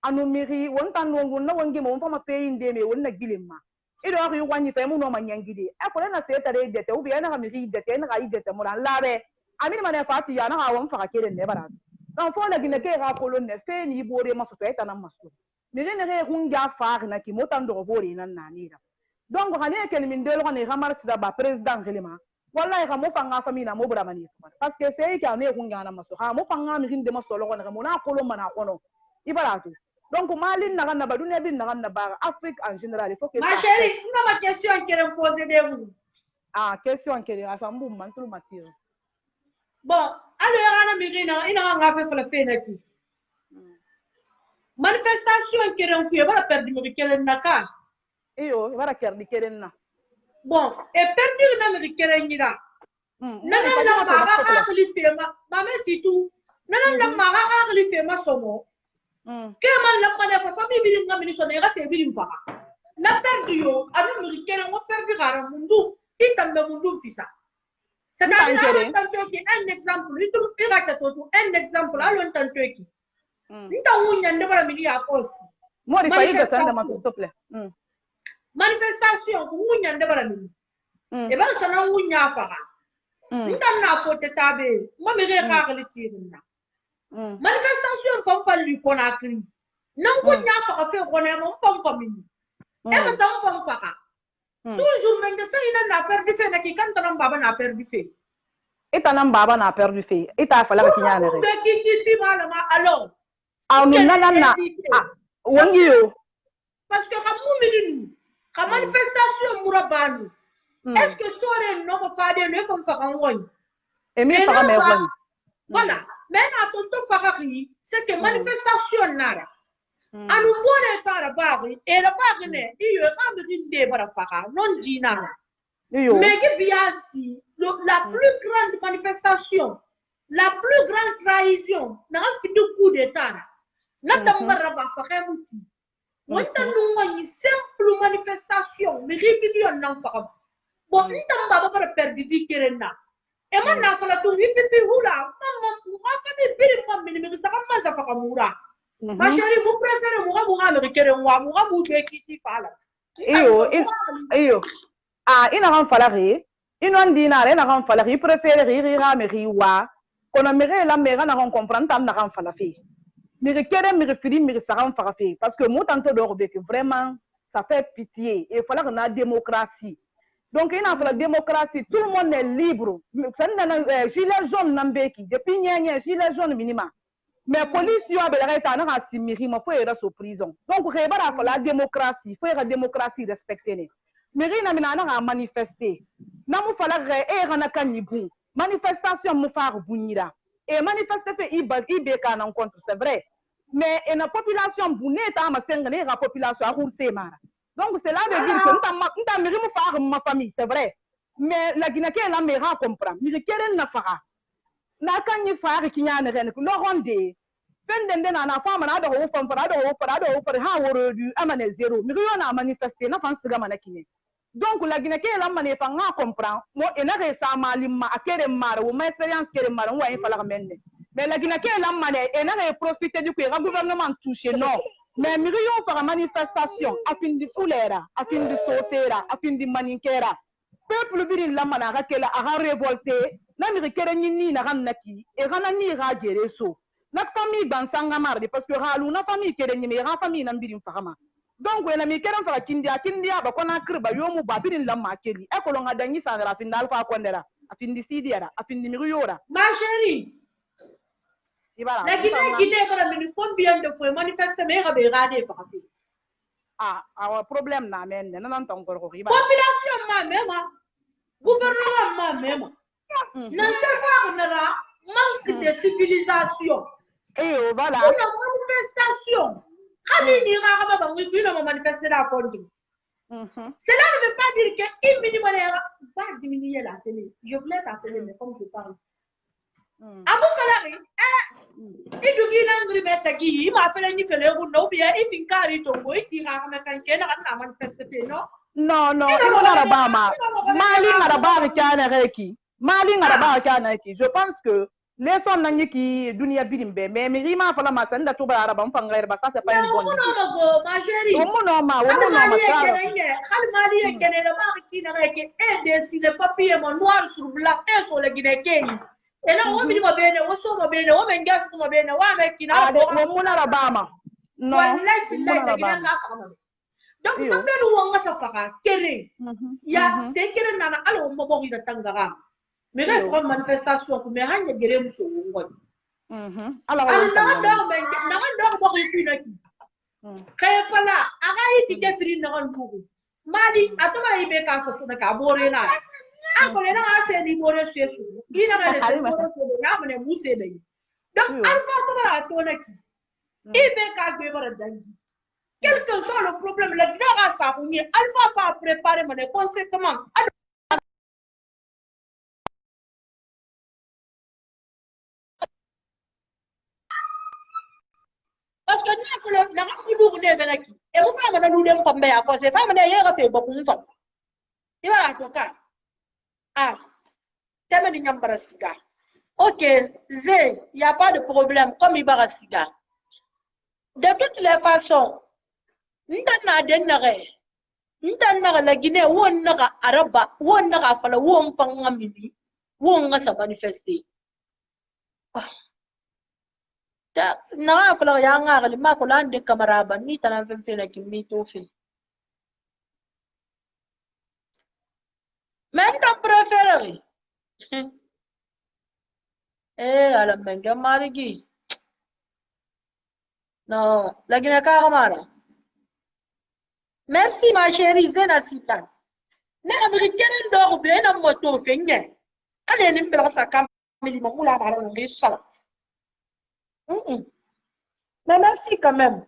anu miri wontan wongun na wongi mo fama pays ndeme wonna gilimma ido ari wani fe mu no manyangide e ko na se tare dete ou bien na miri dete na ga idete mo labe amini mane fati ya na ga won fa kele ne bara donc fo la Guinée ke ga kolon ne fe ni bore maso to eta na maso miri ne re hunga fa na ki motan do bore nan na ni donc hane kel min de lo ne gamar sida ba président gelima wallahi ka mo fanga famille na mo bura mani parce que c'est que ne kunga na maso ha mo fanga mi hinde maso lo na mo na kolo mana kono ibaratu donc malin na ganna ba dunya bin na ganna ba Afrique en général il faut que ma chérie une ma question qui est posée de vous question qui est asambu mantul matir bon alors ana mi rina ina nga fe fala fe na ki manifestation qui est ku bara perdu mi kelen naka iyo bara kerdi kelen na bon et perdu na mi kelen ngira nana na ma ga khali fe ma me titu nana na ma ga khali fe ma somo que man la ma fa famille bi nga mi so ne ga se bi mfa na perdu yo anu mi kelen wo perdu gara mundu itambe mundu fisa c'est-à-dire un exemple un exemple alon tantoki nta wunya ndebara mi ya kosi mori fa ida sanda ma s'il te plaît manifestation wunya ndebara mi e ba sana wunya fa nta na fote tabe mo mi re ka kali tirina manifestation fam falli Conakry nan wunya fa ka fe ko ne mo fam famille e ba sam fam fa ka toujours men de ça il a perdu fait na ki kan tanam baba na perdu fait et tanam baba na perdu fait et ta fala ki nyane re de ki fi malama alors anu nanana wongi yo parce que kamu midin ka manifestation murabani est-ce que sore no ko fade no fam fa kan woni et mi fa me woni voilà mais na tonto fa khari c'est que manifestation nara anu bone fara bari e la bari ne iyo kambe dinde bara faka non dina mais que biasi la plus grande manifestation la plus grande trahison na fi du coup d'état na tambara ba faka muti wonta nungoni simple manifestation mais ribidion nan faka bon ntamba ba para perdi di kerena e man na fala to ribibi hula mamma ma fa bi biri mammi mi saka ma za faka mura ma chérie vous préférez moi américain moi be kiti fala iyo ina kan fala ri ino ndina re na kan fala ri préférer ri ra me ri wa kono me re la me na kan comprendre tam na kan fala fi mi kere mi refiri mi sa kan fala fi parce que moi tanto do be que vraiment ça fait pitié. Il fallait qu'on ait la démocratie. Donc, il y a la démocratie, tout le monde est libre. Gilet jaune, depuis gilet jaune minimum. Mais la police, il y a des prison. Donc, il faut la démocratie. Il faut la démocratie respectée. Mais il y a manifester. Il faut manifestation mu faire bunira. Et manifester il contre, c'est vrai. Mais la population bunne la population a roulé mara. Donc c'est là de dire que nous faire ma famille, c'est vrai. Mais la Guinée est la meilleure comprendre. Mais quelle na fara. Na kan ni faire qui n'a rien que le rondé. Pendende na femme na do fam para do ha woro du amane zéro. Mais on a manifesté na fan siga manakine. Donc la Guinée est la manière de comprendre. Moi et na resa malima akere mara ou ma expérience kere mara ou ay fala mende. Mais la Guinée est la manière et na profiter du gouvernement touché non. Mais nous avons fait une manifestation afin de foulera, afin de sauter, afin de maniquera. Peuple viri la manara que la a révolté, l'Américain ni na ranaki, et ranani ragere so. La famille dans Sangamar, parce que Ralou, la famille qui est ni la famille n'a birim fama. Donc, when Américain fa kindia, ba kona kriba yomu babirin la makeli. E ko longa dangi sa ra fin d'alpha kwandera, afin de sidiara, afin de miriora. Ma chérie. La Guinée est combien de fois manifester mais regarder par fait. Ah, un problème na men, non encore population ma même, gouvernement ma même. N'en sait pas manque de civilisation. Et voilà. Une manifestation. Quand il ira à une manifester la police. Cela ne veut pas dire qu'un minimum va diminuer la télé. Je voulais la télé, mais comme je parle. Abu Falari, idugi nangri metagi, ma fele ni fele no bien if in carry to go, it can get a manifestation, no? No, Marabama. Mali Marabari Kanareki. Mali Marabari Kanareki. Je pense que les sons qui dunia birimbe, mais Mirima for la Masanda to Barabam Fangar, ça c'est pas une bonne idée. Non, ma chérie. Mali est Canada qui est des papiers noir sur blanc et sur les Guinéens. Et là, on dit bene, on somme bene, on m'engage comme bene, on met qui n'a pas Arabama. Non, donc, ça fait nous on ça fera. Quel ya c'est quel nana alors on m'a bon de tangara. Mais là, c'est une manifestation pour me rendre guérir monsieur Wongoi. Alors, non, bon, Kaya fala, agai ki Jeffrey na ndugu. Mali atoma ibe ka so na ka bore na. Ako le na ase ni bore sesu. Ina na le bore so na mane muse be. Donc alpha ko ba to na ki. Ibe ka gbe bara dangi. Quel que soit le problème, le grand ça pour ni alpha va préparer mon conséquemment. Parce que nous na ko ne belaki. E mo fa mana lu dem fa mbe akose fa mana yega fe bokun fa. Iba to ka. Ah. Teme di nyambara siga. OK, Zé, il y a pas de problème comme Ibara siga. De toutes les façons, ndana denare. Ndana la Guinée won na araba, won na fala won fa ngambi. Won nga sa manifester. Na fala ya nga ma ko lande kamaraba ni tan fe na kimi to fe. Mais ton préféré. Ala menga marigi. Non, la Guinée Karamara. Merci ma chérie Zena Sitan. Na américaine d'or bien na moto fenye. Allez ni mbela sa kameli mamula bara ngi sala. Mais merci quand même.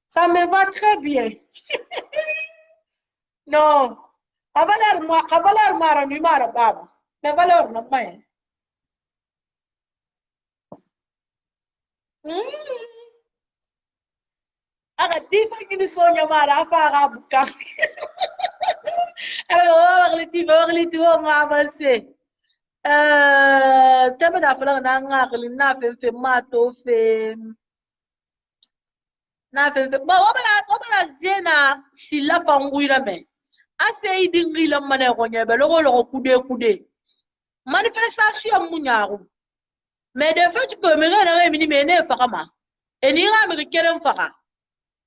Ça me va très bien. Non. Kabalar mara ni mara baba. Mais valeur non pas. Aga difa kini sonya mara afara buka. Alors on va avancer. Tebe da fala na ngakli na fe mato fe na fe ba wabala zena sila fanguira me ase idingi la mane ko nyebe lo kude manifestation munyaru mais de fait tu peux me rendre mini mene fakama et ni ra américain faka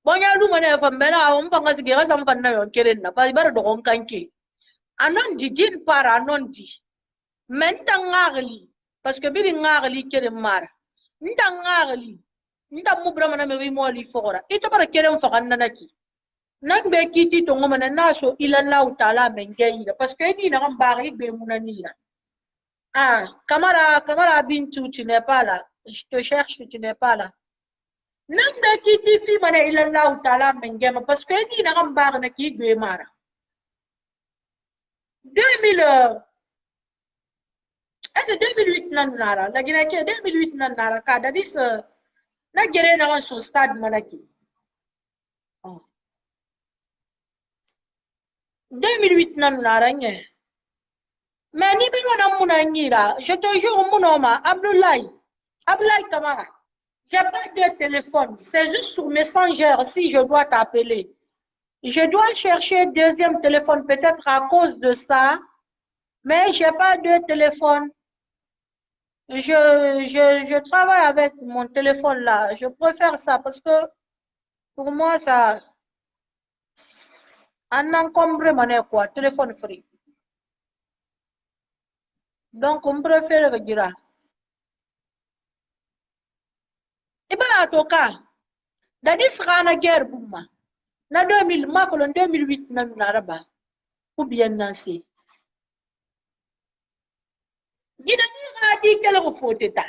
bonya du mana fa mena on panga sige ga sam panna yo keren na pa bar do on kanke anon di din para anon di men tangagli parce que biri ngagli keren mara ntangagli nta mubra mana me mo li fora ito bara keren fa kanna naki nan be kiti to ngoma na naso ila Allah taala men gayida parce que ni na kan bari be munanira ah camara bintu tu n'es pas là je te cherche tu n'es pas là nan be kiti fi mana ila Allah taala men gema parce que ni na kan bari na ki be mara 2000 est-ce 2008 nan nara la gina ke 2008 nan nara ka da dis na gere na so stade manaki 2008 nan nara nye mais ni bino na muna ngira je te jure munoma Abdoulaye Kamara j'ai pas de téléphone c'est juste sur Messenger si je dois t'appeler je dois chercher deuxième téléphone peut-être à cause de ça mais j'ai pas de téléphone je travaille avec mon téléphone là je préfère ça parce que pour moi ça un encombre mané quoi téléphone free donc on préfère le gira et ben toka dadis rana guerre buma na 2000 makolon 2008 na naraba ou bien nansi gina ni radi kala ko foteta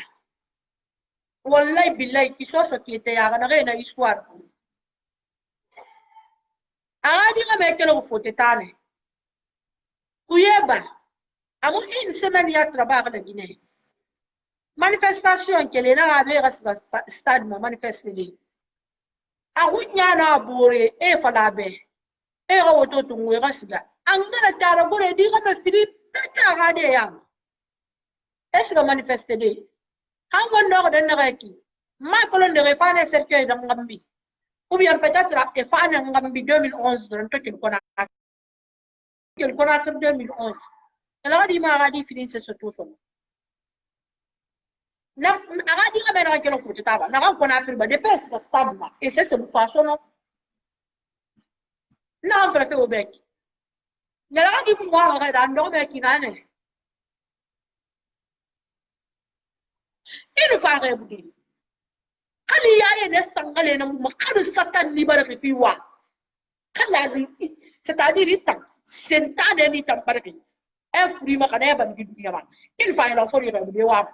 wallahi billahi kisoso ki te ya na rena histoire adi ga me kala ko foteta ne kuyeba amo une semaine ya travail na Guinée manifestation kele na abe stade mo manifester awunya na bore e falabe e ga woto tunwe gasiga angara tara bore di ga me fili peta ga de yang est-ce que manifester de hango no de nreki ma kolon de refane cercueil de ngambi ou bien peut-être e fane ngambi 2011 don to kin kona 2011 la di ma ga di fini c'est surtout ça na aga di ga mena kelo futu taba na ga kona firba de pes la stade et c'est ce façon non na en fait au bec na ga di mo ga da ndo be kinane il faut arrêter kali yaye ne sangale na mu kali satan ni baraki fi wa kala c'est-à-dire itam sentane ni tam baraki e furi ma kana ba di dunya ba il faut la fori ba de wa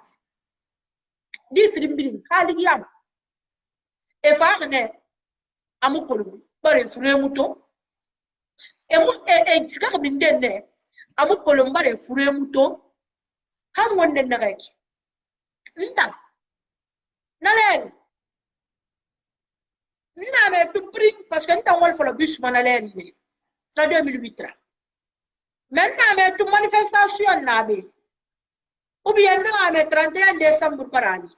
di film bi kali yam e fa ne amukolo bare fure muto e mu e ka min denne amukolo bare fure muto han wonde na gaki nta nalen na me tout prix parce que nta wol folo bus manalen ni na 2008 ra maintenant me tout manifestation na be ou bien na me 31 décembre parani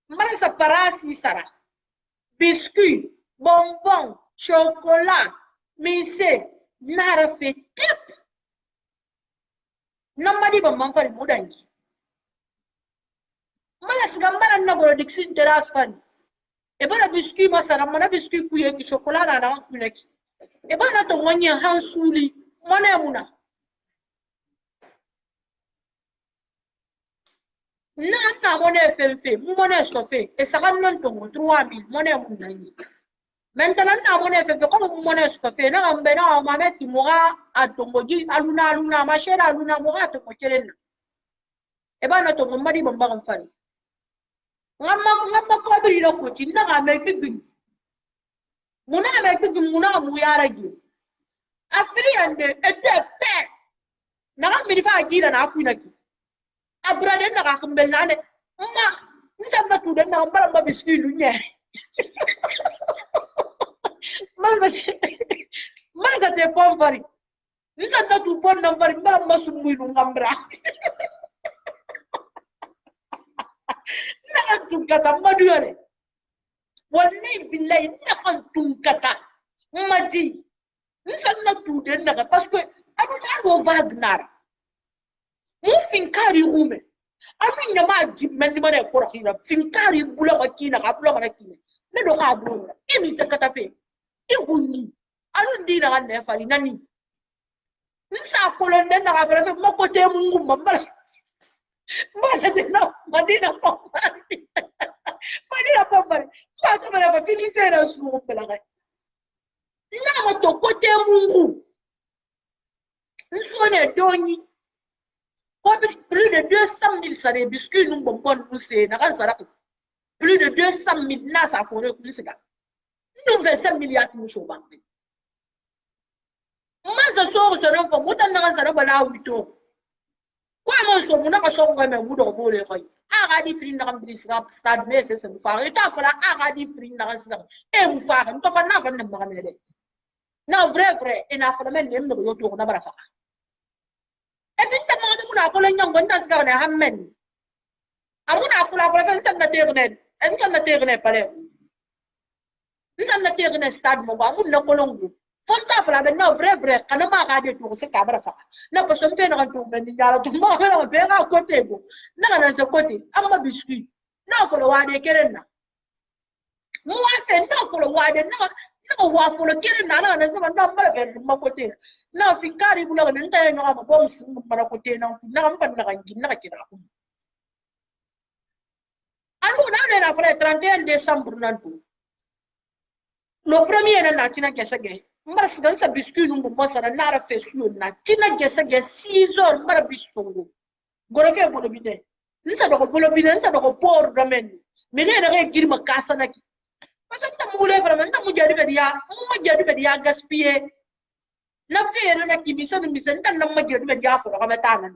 mara sa parasi sara biscuit bonbon chocolat mise nara fe tip namadi ba man fari mudangi mala sigambara na boro dixin teras fan e bara biscuit masara mana biscuit kuye ki chocolat na kuneki e bana to wanya hansuli mona muna na mona FMF mona stoffé et ça va non to 3000 mona muna ni maintenant na mona FMF comme mona stoffé na ambe na mameti mora atongoji aluna machera aluna mora to kokelena e bana to madi bamba kan fari ngama ko bri ro ko tinna ga me bigin muna mu yara gi afri ande ete pe na ga mi fa gira na ku naki abrade na ga kumbel na ne ma nsamba tu den na mbala mba biscuit lu nye maza te pom fari nsamba tu pon na fari mbala mba sumu lu ngambra na tunkata madure wallahi billahi na tunkata madi nsanna tude naga parce que anu na go Wagner mu finkari rume anu nyama jimmen ni mane ko rakhira finkari bula ko kina ka bula ko kina ne do ka bro imi se kata fe ihuni anu ndina kan ne fali nani nsa kolonde na ka fere mo ko te mungu mambala mbala de na madina pambari madina pambari ba to mara fa fini se na su mbala ka na mo to ko te mungu nsone doni plus de 200 000 sare biscuit nous bonbon nous c'est na zara plus de 200 000 na sa forêt plus ça nous 25 milliards nous so ba masa so so non fa mutan na zara bala wito kwa mo so mu na ka so ngame mu do bole ko aga di free na kam bisrap stade mais c'est mu fa eta fala aga di free na ka sida e mu fa nto fa na fa na ma kamele na vrai ina fa men nem no yo to na bara fa ebinta mo muna ko lan nyang ndas ga na hammen amuna kula fa tan na tegne en tan na tegne pare ntan na tegne stade mo ba mun na ko longu fonta fa ben na vrai kana ma ga de to se ka bara fa na ko so mfe na to ben ya to mo na be ga ko te go na se côté amma biscuit na fo lo wa de keren na mo wa fe na fo lo wa de na wa fo lo keren na se ba na mbala be ma ko te na fikari bula na nta yo ga bo msi mbara ko te na mfa na ga ngina ka kira ku anu na fa 31 décembre na to le premier na tina kesage mbara sigan sa biscuit nu mo sara na ra fe su na tina kesage 6 heures mbara biscuit goro fe bolo bide nsa do ko bolo bide nsa do ko por ramen mi ne na ke girma kasa na ki pasanta mu le vraiment ta mu jadi be dia gaspiller na fere na ki misanu misan tan na majadu be dia fo ko meta nan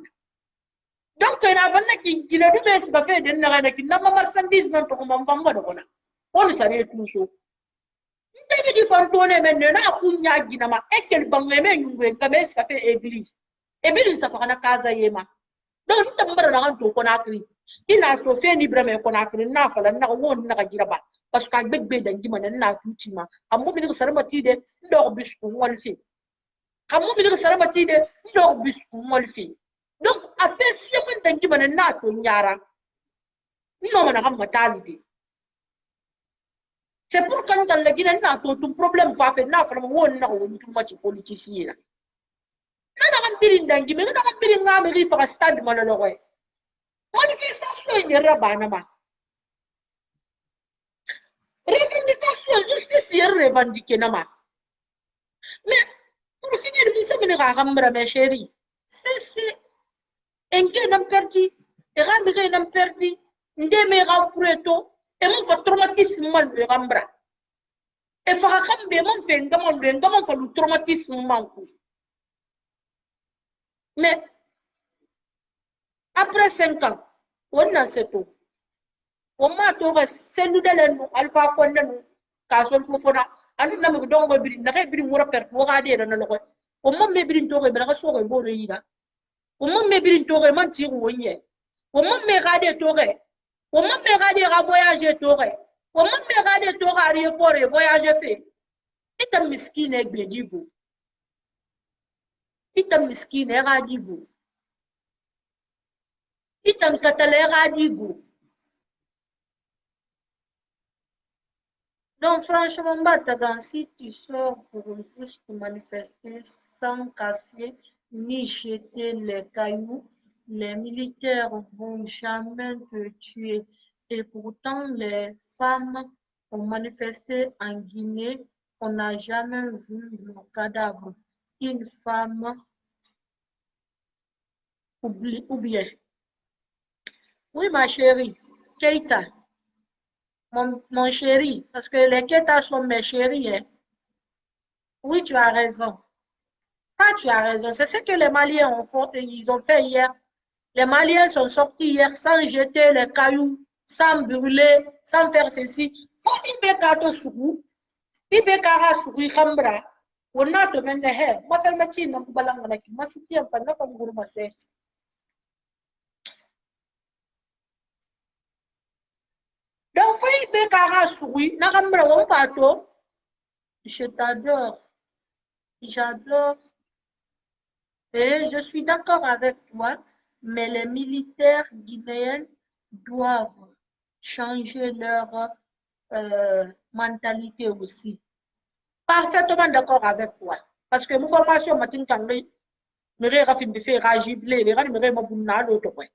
donc na fa na ki kila du be ba fe den na ki na ma marchandise non to ko mam fam do na on sare tout so ndebe di fantone men na kunya gina ma ekel bangue me nyungwe ngabe sa fe église sa fa na casa yema donc tambara na to ko na kri ina to fe ni brame ko na kri na fa na won na gira ba parce que begbe dan gima na tuti ma amu bi ni sarama tide ndo bisku wol fi amu bi ni sarama tide ndo bisku wol fi donc a fait siaman dan gima na to nyara no mana kam matalide c'est pour quand dans la Guinée na to tout problème fa fait na fa won na won tout match politicien na kan birin dan gima na kan birin ngam ri fa stade ma lo ko manifestation ni rabana ma revendication justice revendiquer nama mais pour finir mi se mene ga gambra mes chéris c'est enke nam perdi e gambe nam perdi ndeme ga frueto e mon fa traumatisme mal de gambra e fa kambe mon fe ngam fa lu traumatisme manku mais après 5 ans on a c'est tout o ma to ga selu de len alfa ko nen ka sol fofona anu na mi dongo biri na kay biri wora per wo ga de na lako o mom me biri to ga be ga so ga bo do yida o mom me biri to ga man ti wo nye o mom me ga de to ga o mom me ga de ga voyager to ga o mom me ga de to ga ri pour voyager fait ita miskine gbe digo ita miskine ga digo ita katale ga digo. Donc, franchement, si tu sors pour juste manifester sans casser ni jeter les cailloux, les militaires vont jamais te tuer. Et pourtant, les femmes ont manifesté en Guinée. On n'a jamais vu le cadavre. Une femme ou bien. Oui, ma chérie, Keita. Mon chéri, parce que les Keita sont mes chéris. Hein. Oui, tu as raison. Ah, tu as raison. C'est ce que les Maliens ils ont fait hier. Les Maliens sont sortis hier sans jeter les cailloux, sans brûler, sans faire ceci. Faut ibeka sougou. Ibeka sougou khambra. On a to mende he. Ma fel mati na kubalanga na ki. Ma siti am fa na fa nguru ma set. Donc, je t'adore. J'adore. Et je suis d'accord avec toi, mais les militaires guinéens doivent changer leur mentalité aussi. Parfaitement d'accord avec toi. Parce que mon formation, matin kangri, me rafin de faire ragible, les rani me remabuna l'autre way.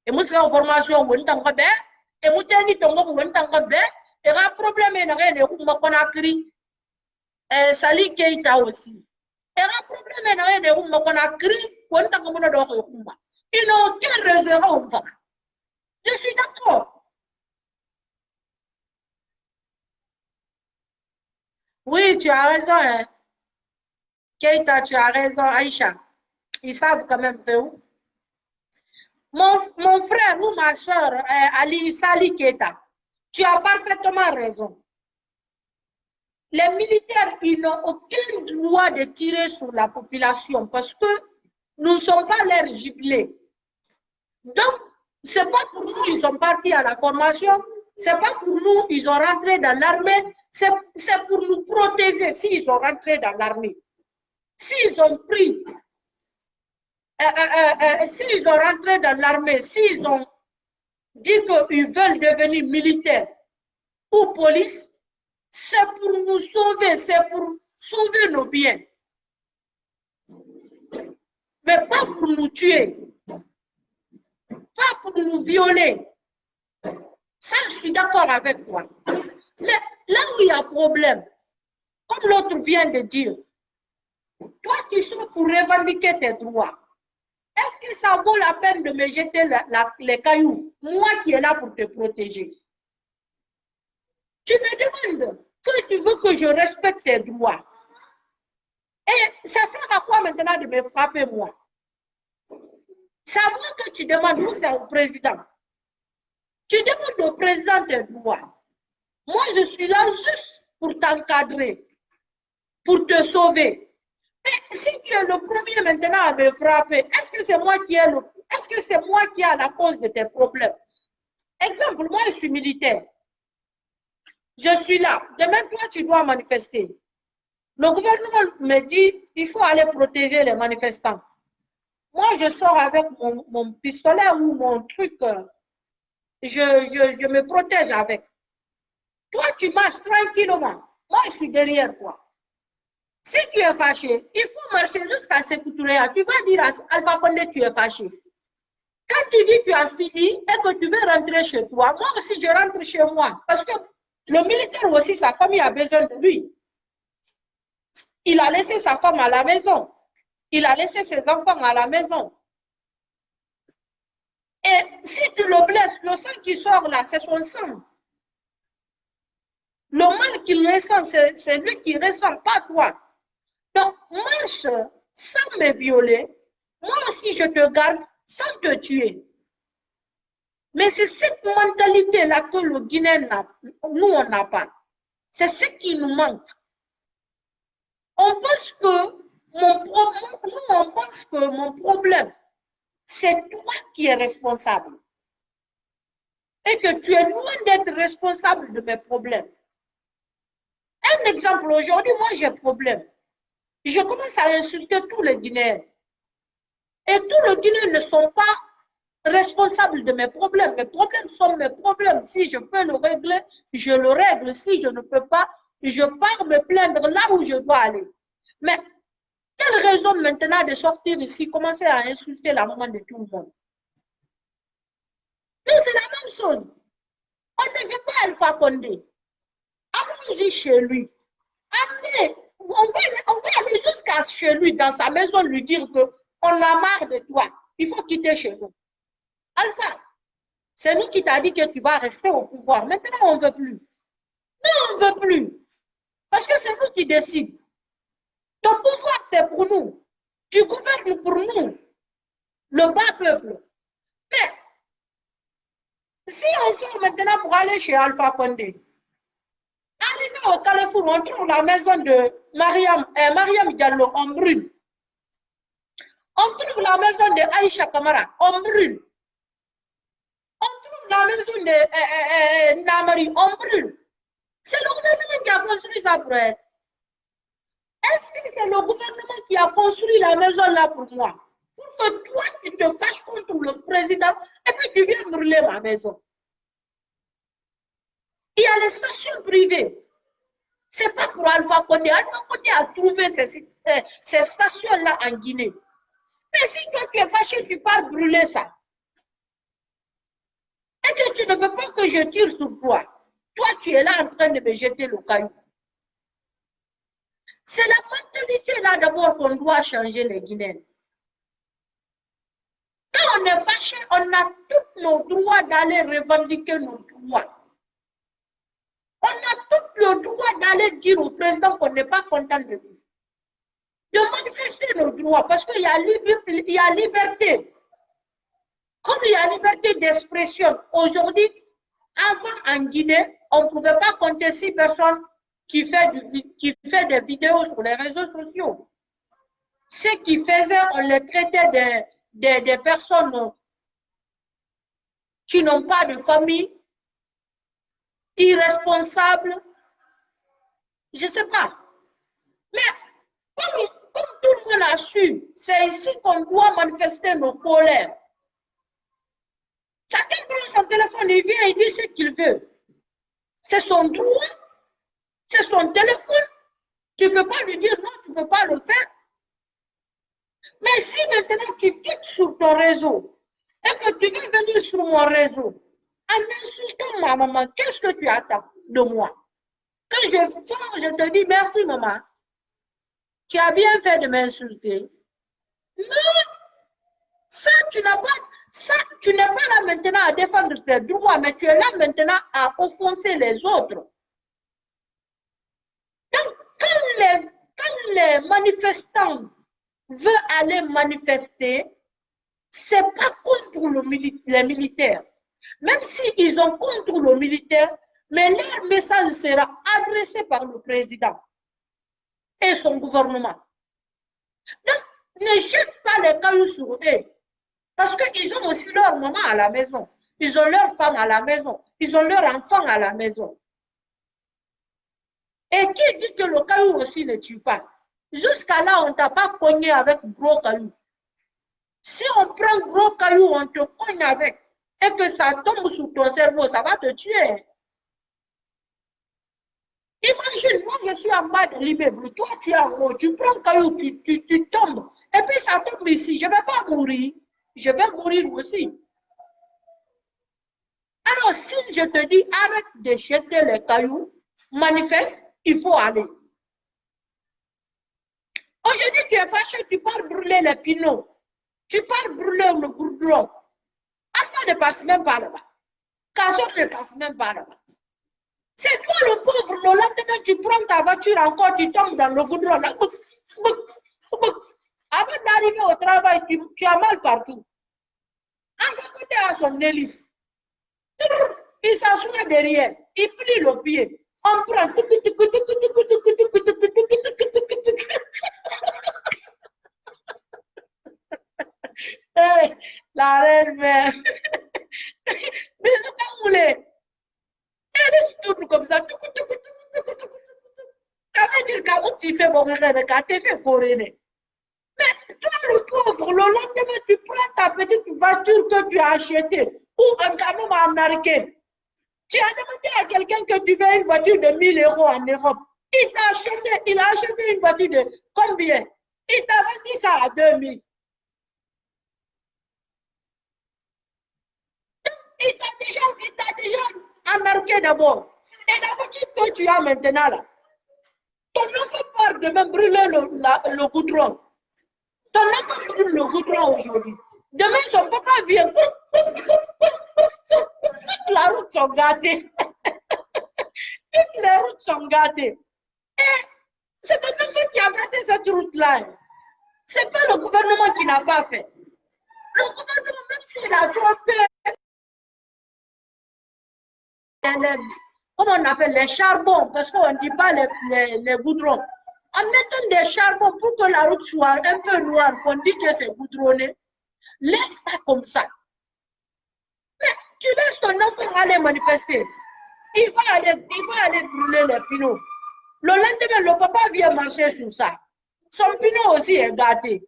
Et moi, c'est en formation, on t'en be, et moi, t'es ton go, on t'en be, et un problème, et rien, et on m'a conacri, et Sali Keita aussi. Et un problème, et rien, et on m'a conacri, on t'en go, ils n'ont aucune raison, je suis d'accord. Oui, tu as raison, hein. Keita, tu as raison, Aïcha. Ils savent quand même faire où. Mon frère ou ma soeur, Ali Sali Keita, tu as parfaitement raison. Les militaires, ils n'ont aucun droit de tirer sur la population parce que nous ne sommes pas leurs giblés. Donc, ce n'est pas pour nous, ils sont partis à la formation, ce n'est pas pour nous, ils ont rentré dans l'armée, c'est pour nous protéger s'ils sont rentrés dans l'armée. S'ils ont pris, s'ils ont rentré dans l'armée, s'ils ont dit qu'ils veulent devenir militaires ou police, c'est pour nous sauver, c'est pour sauver nos biens. Mais pas pour nous tuer, pas pour nous violer. Ça, je suis d'accord avec toi. Mais là où il y a problème, comme l'autre vient de dire, toi qui sont pour revendiquer tes droits, est-ce que ça vaut la peine de me jeter les cailloux, moi qui est là pour te protéger? Tu me demandes que tu veux que je respecte tes droits. Et ça sert à quoi maintenant de me frapper moi? C'est à moi que tu demandes, ou c'est au président? Tu demandes au président tes droits. Moi, je suis là juste pour t'encadrer, pour te sauver. Mais si tu es le premier maintenant à me frapper, est-ce que c'est moi qui ai la cause de tes problèmes? Exemple, moi, je suis militaire. Je suis là. Demain, toi, tu dois manifester. Le gouvernement me dit il faut aller protéger les manifestants. Moi, je sors avec mon pistolet ou mon truc. Je me protège avec. Toi, tu marches tranquillement. Moi, je suis derrière toi. Si tu es fâché, il faut marcher jusqu'à Sékou-Touré. Tu vas dire à Alpha Condé tu es fâché. Quand tu dis que tu as fini et que tu veux rentrer chez toi, moi aussi je rentre chez moi. Parce que le militaire aussi, sa famille a besoin de lui. Il a laissé sa femme à la maison. Il a laissé ses enfants à la maison. Et si tu le blesses, le sang qui sort là, c'est son sang. Le mal qu'il ressent, c'est lui qui ressent, pas toi. Donc, marche sans me violer. Moi aussi, je te garde sans te tuer. Mais c'est cette mentalité-là que le Guinéen n'a, nous, on n'a pas. C'est ce qui nous manque. On pense que mon problème, c'est toi qui es responsable. Et que tu es loin d'être responsable de mes problèmes. Un exemple, aujourd'hui, moi, j'ai un problème. Je commence à insulter tous les Guinéens. Et tous les Guinéens ne sont pas responsables de mes problèmes. Mes problèmes sont mes problèmes. Si je peux le régler, je le règle. Si je ne peux pas, je pars me plaindre là où je dois aller. Mais quelle raison maintenant de sortir ici, commencer à insulter la maman de tout le monde? Non, c'est la même chose. On ne vit pas Alpha Condé. Allons-y chez lui. Amenez. On va aller jusqu'à chez lui, dans sa maison, lui dire qu'on a marre de toi. Il faut quitter chez nous. Alpha, c'est nous qui t'a dit que tu vas rester au pouvoir. Maintenant, on ne veut plus. Non, on ne veut plus. Parce que c'est nous qui décidons. Ton pouvoir, c'est pour nous. Tu gouvernes pour nous, le bas peuple. Mais, si on sort maintenant pour aller chez Alpha Condé, arrivé au Carrefour, on trouve la maison de Mariam Diallo, on brûle. On trouve la maison de Aïcha Kamara, on brûle. On trouve la maison de Namari, on brûle. C'est le gouvernement qui a construit ça pour elle. Est-ce que c'est le gouvernement qui a construit la maison là pour moi? Pour que toi, tu te fâches contre le président et puis tu viens brûler ma maison. Il y a les stations privées. C'est pas pour Alpha Condé. Alpha Condé a trouvé ces stations-là en Guinée. Mais si toi tu es fâché, tu pars brûler ça. Et que tu ne veux pas que je tire sur toi. Toi, tu es là en train de me jeter le caillou. C'est la mentalité là d'abord qu'on doit changer les Guinéens. Quand on est fâché, on a tous nos droits d'aller revendiquer nos droits. On a tout le droit d'aller dire au président qu'on n'est pas content de lui. De manifester nos droits parce qu'il y a liberté. Comme il y a liberté d'expression, aujourd'hui, avant en Guinée, on ne pouvait pas compter 6 personnes qui fait des vidéos sur les réseaux sociaux. Ceux qui faisaient, on les traitait des personnes qui n'ont pas de famille, irresponsables, je ne sais pas. Mais comme tout le monde a su, c'est ici qu'on doit manifester nos colères. Chacun prend son téléphone, il vient, il dit ce qu'il veut. C'est son droit, c'est son téléphone. Tu ne peux pas lui dire non, tu ne peux pas le faire. Mais si maintenant tu quittes sur ton réseau et que tu veux venir sur mon réseau en insultant ma maman, qu'est-ce que tu attends de moi? Quand je te dis merci maman, tu as bien fait de m'insulter. Non, ça tu n'as pas. Ça, tu n'es pas là maintenant à défendre tes droits, mais tu es là maintenant à offenser les autres. Donc, quand les manifestants veulent aller manifester, ce n'est pas contre les militaires. Même s'ils ont contre le militaire, mais leur message sera adressé par le président et son gouvernement. Donc, ne jette pas les cailloux sur eux. Parce qu'ils ont aussi leur maman à la maison. Ils ont leur femme à la maison. Ils ont leur enfant à la maison. Et qui dit que le caillou aussi ne tue pas? Jusqu'à là, on ne t'a pas cogné avec gros caillou. Si on prend gros caillou, on te cogne avec et que ça tombe sur ton cerveau, ça va te tuer. Imagine, moi je suis en bas de l'immeuble, toi tu es en haut, tu prends caillou, tu tombes, et puis ça tombe ici. Je ne vais pas mourir. Je vais mourir aussi. Alors, si je te dis, arrête de jeter les cailloux, manifeste, il faut aller. Aujourd'hui, tu es fâché, tu pars brûler les pinots. Tu pars brûler le goudron. Alpha ne passe même pas là-bas. Kassor ne passe même pas là-bas. C'est toi le pauvre, le lendemain, tu prends ta voiture encore, tu tombes dans le goudron. Là. Avant d'arriver au travail, tu as mal partout. Alpha Condé a son hélice. Il s'assoit derrière, il plie le pied. On prend. Hey, la reine mère. Mais ce qu'on voulait, elle se tourne comme ça. Ça veut dire qu'à tu fais bon, tu fais courir. Mais toi, le pauvre, le lendemain, tu prends ta petite voiture que tu as achetée ou un camion en arqué. Tu as demandé à quelqu'un que tu veux une voiture de 1000 € en Europe. Il a acheté une voiture de combien? Il t'a vendu ça à 2000. Il t'a déjà embarqué d'abord. Et la voiture que tu as maintenant là, ton enfant part de même brûler le goudron. Ton enfant brûle le goudron aujourd'hui. Demain, son papa vient. Toutes les routes sont gâtées. Toutes les routes sont gâtées. Et c'est ton enfant qui a gâté cette route-là. Ce n'est pas le gouvernement qui n'a pas fait. Le gouvernement, même s'il a trop fait, comment on appelle les charbons, parce qu'on ne dit pas les goudrons. En mettant des charbons pour que la route soit un peu noire, qu'on dit que c'est goudronné, laisse ça comme ça. Mais tu laisses ton enfant aller manifester. Il va aller brûler les pinots. Le lendemain, le papa vient marcher sur ça. Son pinot aussi est gâté.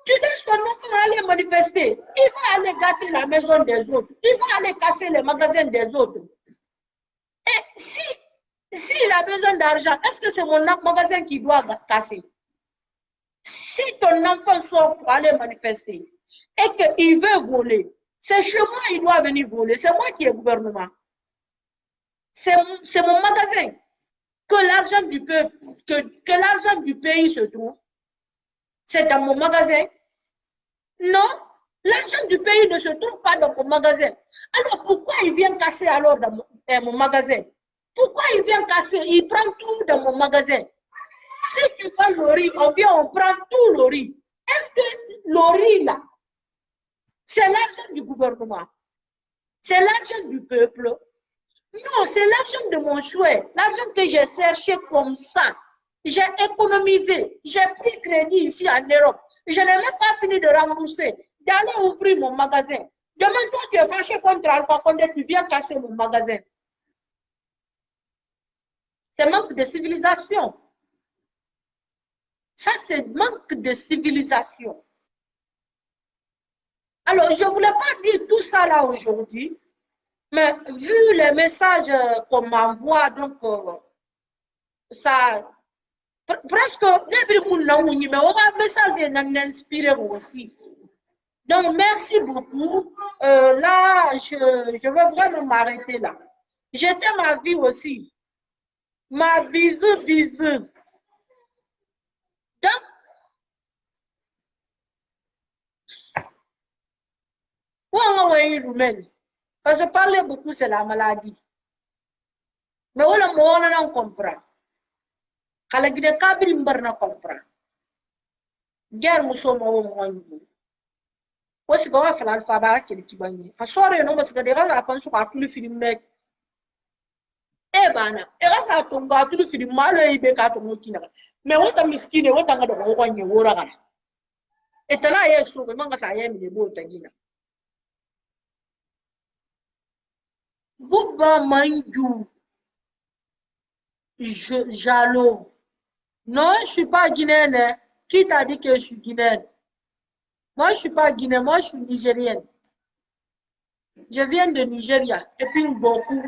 Tu laisses ton enfant aller manifester. Il va aller gâter la maison des autres. Il va aller casser les magasins des autres. Et s'il a besoin d'argent, est-ce que c'est mon magasin qui doit casser? Si ton enfant sort pour aller manifester et qu'il veut voler, c'est chez moi qu'il doit venir voler. C'est moi qui est gouvernement. C'est mon magasin. Que l'argent du peuple, que l'argent du pays se trouve, c'est dans mon magasin. Non, l'argent du pays ne se trouve pas dans mon magasin. Alors pourquoi il vient casser alors dans mon magasin? Pourquoi il vient casser? Il prend tout dans mon magasin. Si tu veux le riz, on prend tout le riz. Est-ce que le riz là, c'est l'argent du gouvernement? C'est l'argent du peuple? Non, c'est l'argent de mon choix. L'argent que j'ai cherché comme ça. J'ai économisé. J'ai pris crédit ici en Europe. Je n'ai même pas fini de rembourser. D'aller ouvrir mon magasin. Demain, toi, tu es fâché contre Alpha Condé, tu viens casser mon magasin. C'est manque de civilisation. Ça, c'est manque de civilisation. Alors, je ne voulais pas dire tout ça là aujourd'hui, mais vu les messages qu'on m'envoie, donc, ça, presque, mais on message inspiré aussi. Donc, merci beaucoup. Là, je veux vraiment m'arrêter là. J'étais ma vie aussi. Ma bisou. Donc, parce que parler beaucoup, c'est la maladie. Mais on comprend. Quand les Guinéens ne comprennent. Guerre, nous sommes au wasi ga wa fala alfa ba ke ki banye fa sore no mas ga de ga fa su ka tulu film me e bana e ga sa to ga tulu film malo e be ka to mo kina me wota miskine wota ga do ko nye wora ga e tala yesu be manga sa yemi de bo ta gina bubba manju jalo. Non, je suis pas guinéenne. Qui t'a dit que je suis guinéenne? Moi, je suis pas guinéenne, moi, je suis nigérienne. Je viens de Nigeria. Et puis, beaucoup.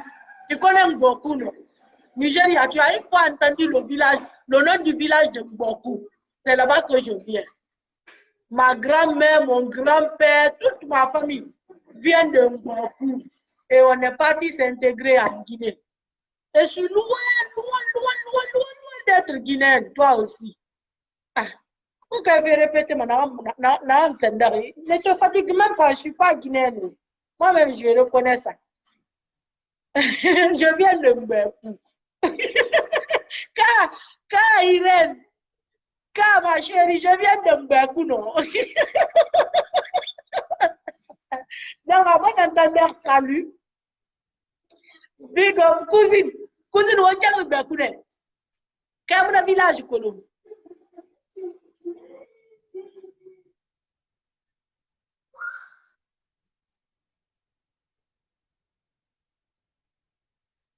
Tu connais beaucoup, non? Nigeria, tu as une fois entendu le nom du village de Mboku. C'est là-bas que je viens. Ma grand-mère, mon grand-père, toute ma famille vient de Mboku. Et on est parti s'intégrer en Guinée. Et je suis loin d'être guinéenne, toi aussi. Ah. Vous avez répété mon nom, ne te fatigue même pas, je ne suis pas guinéenne. Moi-même, je reconnais ça. Je viens de Mboku. Car Irène, car ma chérie, je viens de Mboku, non? Donc, avant d'entendre salut, big up, cousine, on vient de Mboku, quel est le village, Colombo?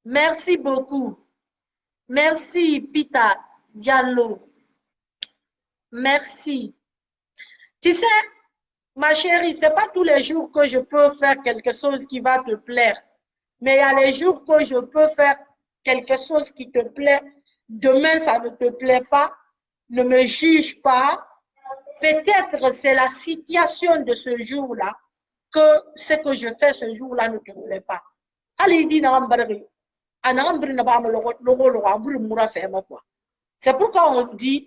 Merci beaucoup. Merci, Pita Diallo. Merci. Tu sais, ma chérie, ce n'est pas tous les jours que je peux faire quelque chose qui va te plaire. Mais il y a les jours que je peux faire quelque chose qui te plaît. Demain, ça ne te plaît pas. Ne me juge pas. Peut-être c'est la situation de ce jour-là que ce que je fais ce jour-là ne te plaît pas. Allez, dis c'est pourquoi on dit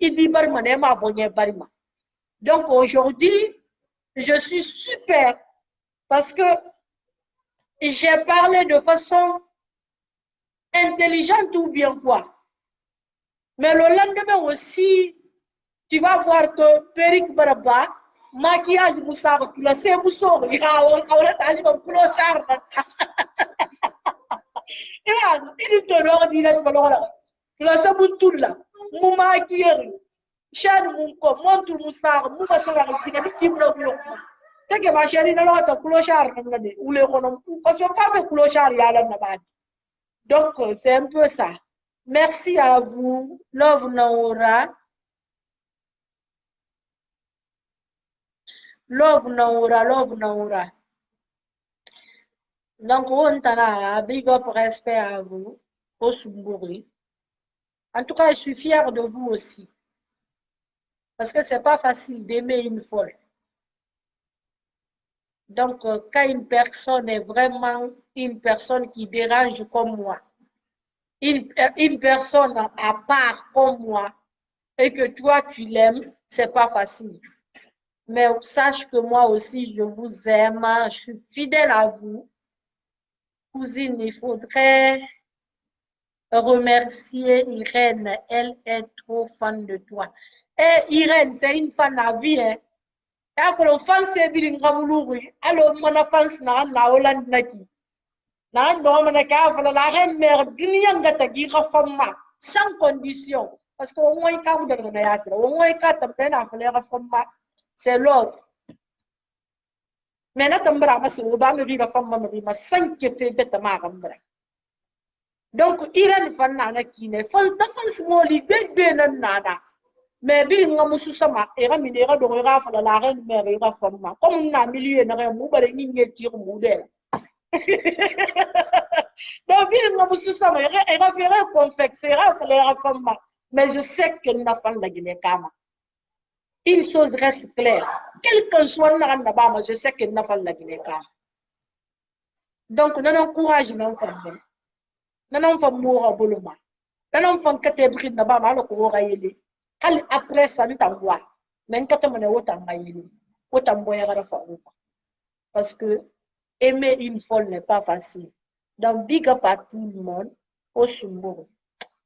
donc aujourd'hui je suis super parce que j'ai parlé de façon intelligente ou bien quoi, mais le lendemain aussi tu vas voir que Perik Baraba maquillage Moussa tu la sais Moussa il te dit la sabuntu la muma kieri chan mun ko montu musar mu basara ki ni kimno ko c'est que ma chérie na lo ta clochard na de ou le kono parce que pas fait clochard ya la na bad. Donc c'est un peu ça. Merci à vous. Love Naura. Donc on t'a big up, respect à vous. au Sumburi. En tout cas, je suis fière de vous aussi. Parce que c'est pas facile d'aimer une folle. Donc, quand une personne est vraiment une personne qui dérange comme moi, une personne à part comme moi, et que toi, tu l'aimes, c'est pas facile. Mais sache que moi aussi, je vous aime, je suis fidèle à vous. Cousine, il faudrait remercier Irène, elle est trop fan de toi. Et Irène, c'est une fan à vie, hein. D'accord, fan c'est bien ngamuluri. Alors, mon fans na Hollande naki. Na ndo mana ka fala la reine mère dunia ngata gi fama sans condition parce que au moins ka mu daga na yatra, au moins ka tambe na fala fama c'est love. Mais na tambra ma so ba mi fama ma 5 fait beta ma gambra. Donc Irène fan na kine fans moli be nan nada. Mais bien ngamusu sama era minera do ra fala la reine mère era fama comme na milieu na re mu bare ni ngeti mu de. Donc, mais je sais que nous avons la Guinée. Une chose reste claire. Quel que soit le Bama, je sais que nous avons la Guinée. Donc, nous avons courage, nous avons fait. Nous avons fait mourir au boulot. Nous avons fait que tu bris de Bama, nous avons fait. Après ça, nous avons fait. Mais nous avons fait. Parce que aimer une folle n'est pas facile. Donc, big up à tout le monde au Sumburu.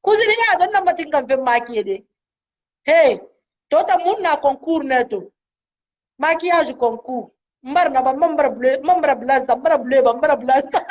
Cousine, il y a un petit peu de maquillage. Hey, toi, tu as un concours neto. Maquillage concours. Mbara bleu, mbara blaza, mbara bleu, mbara blaza.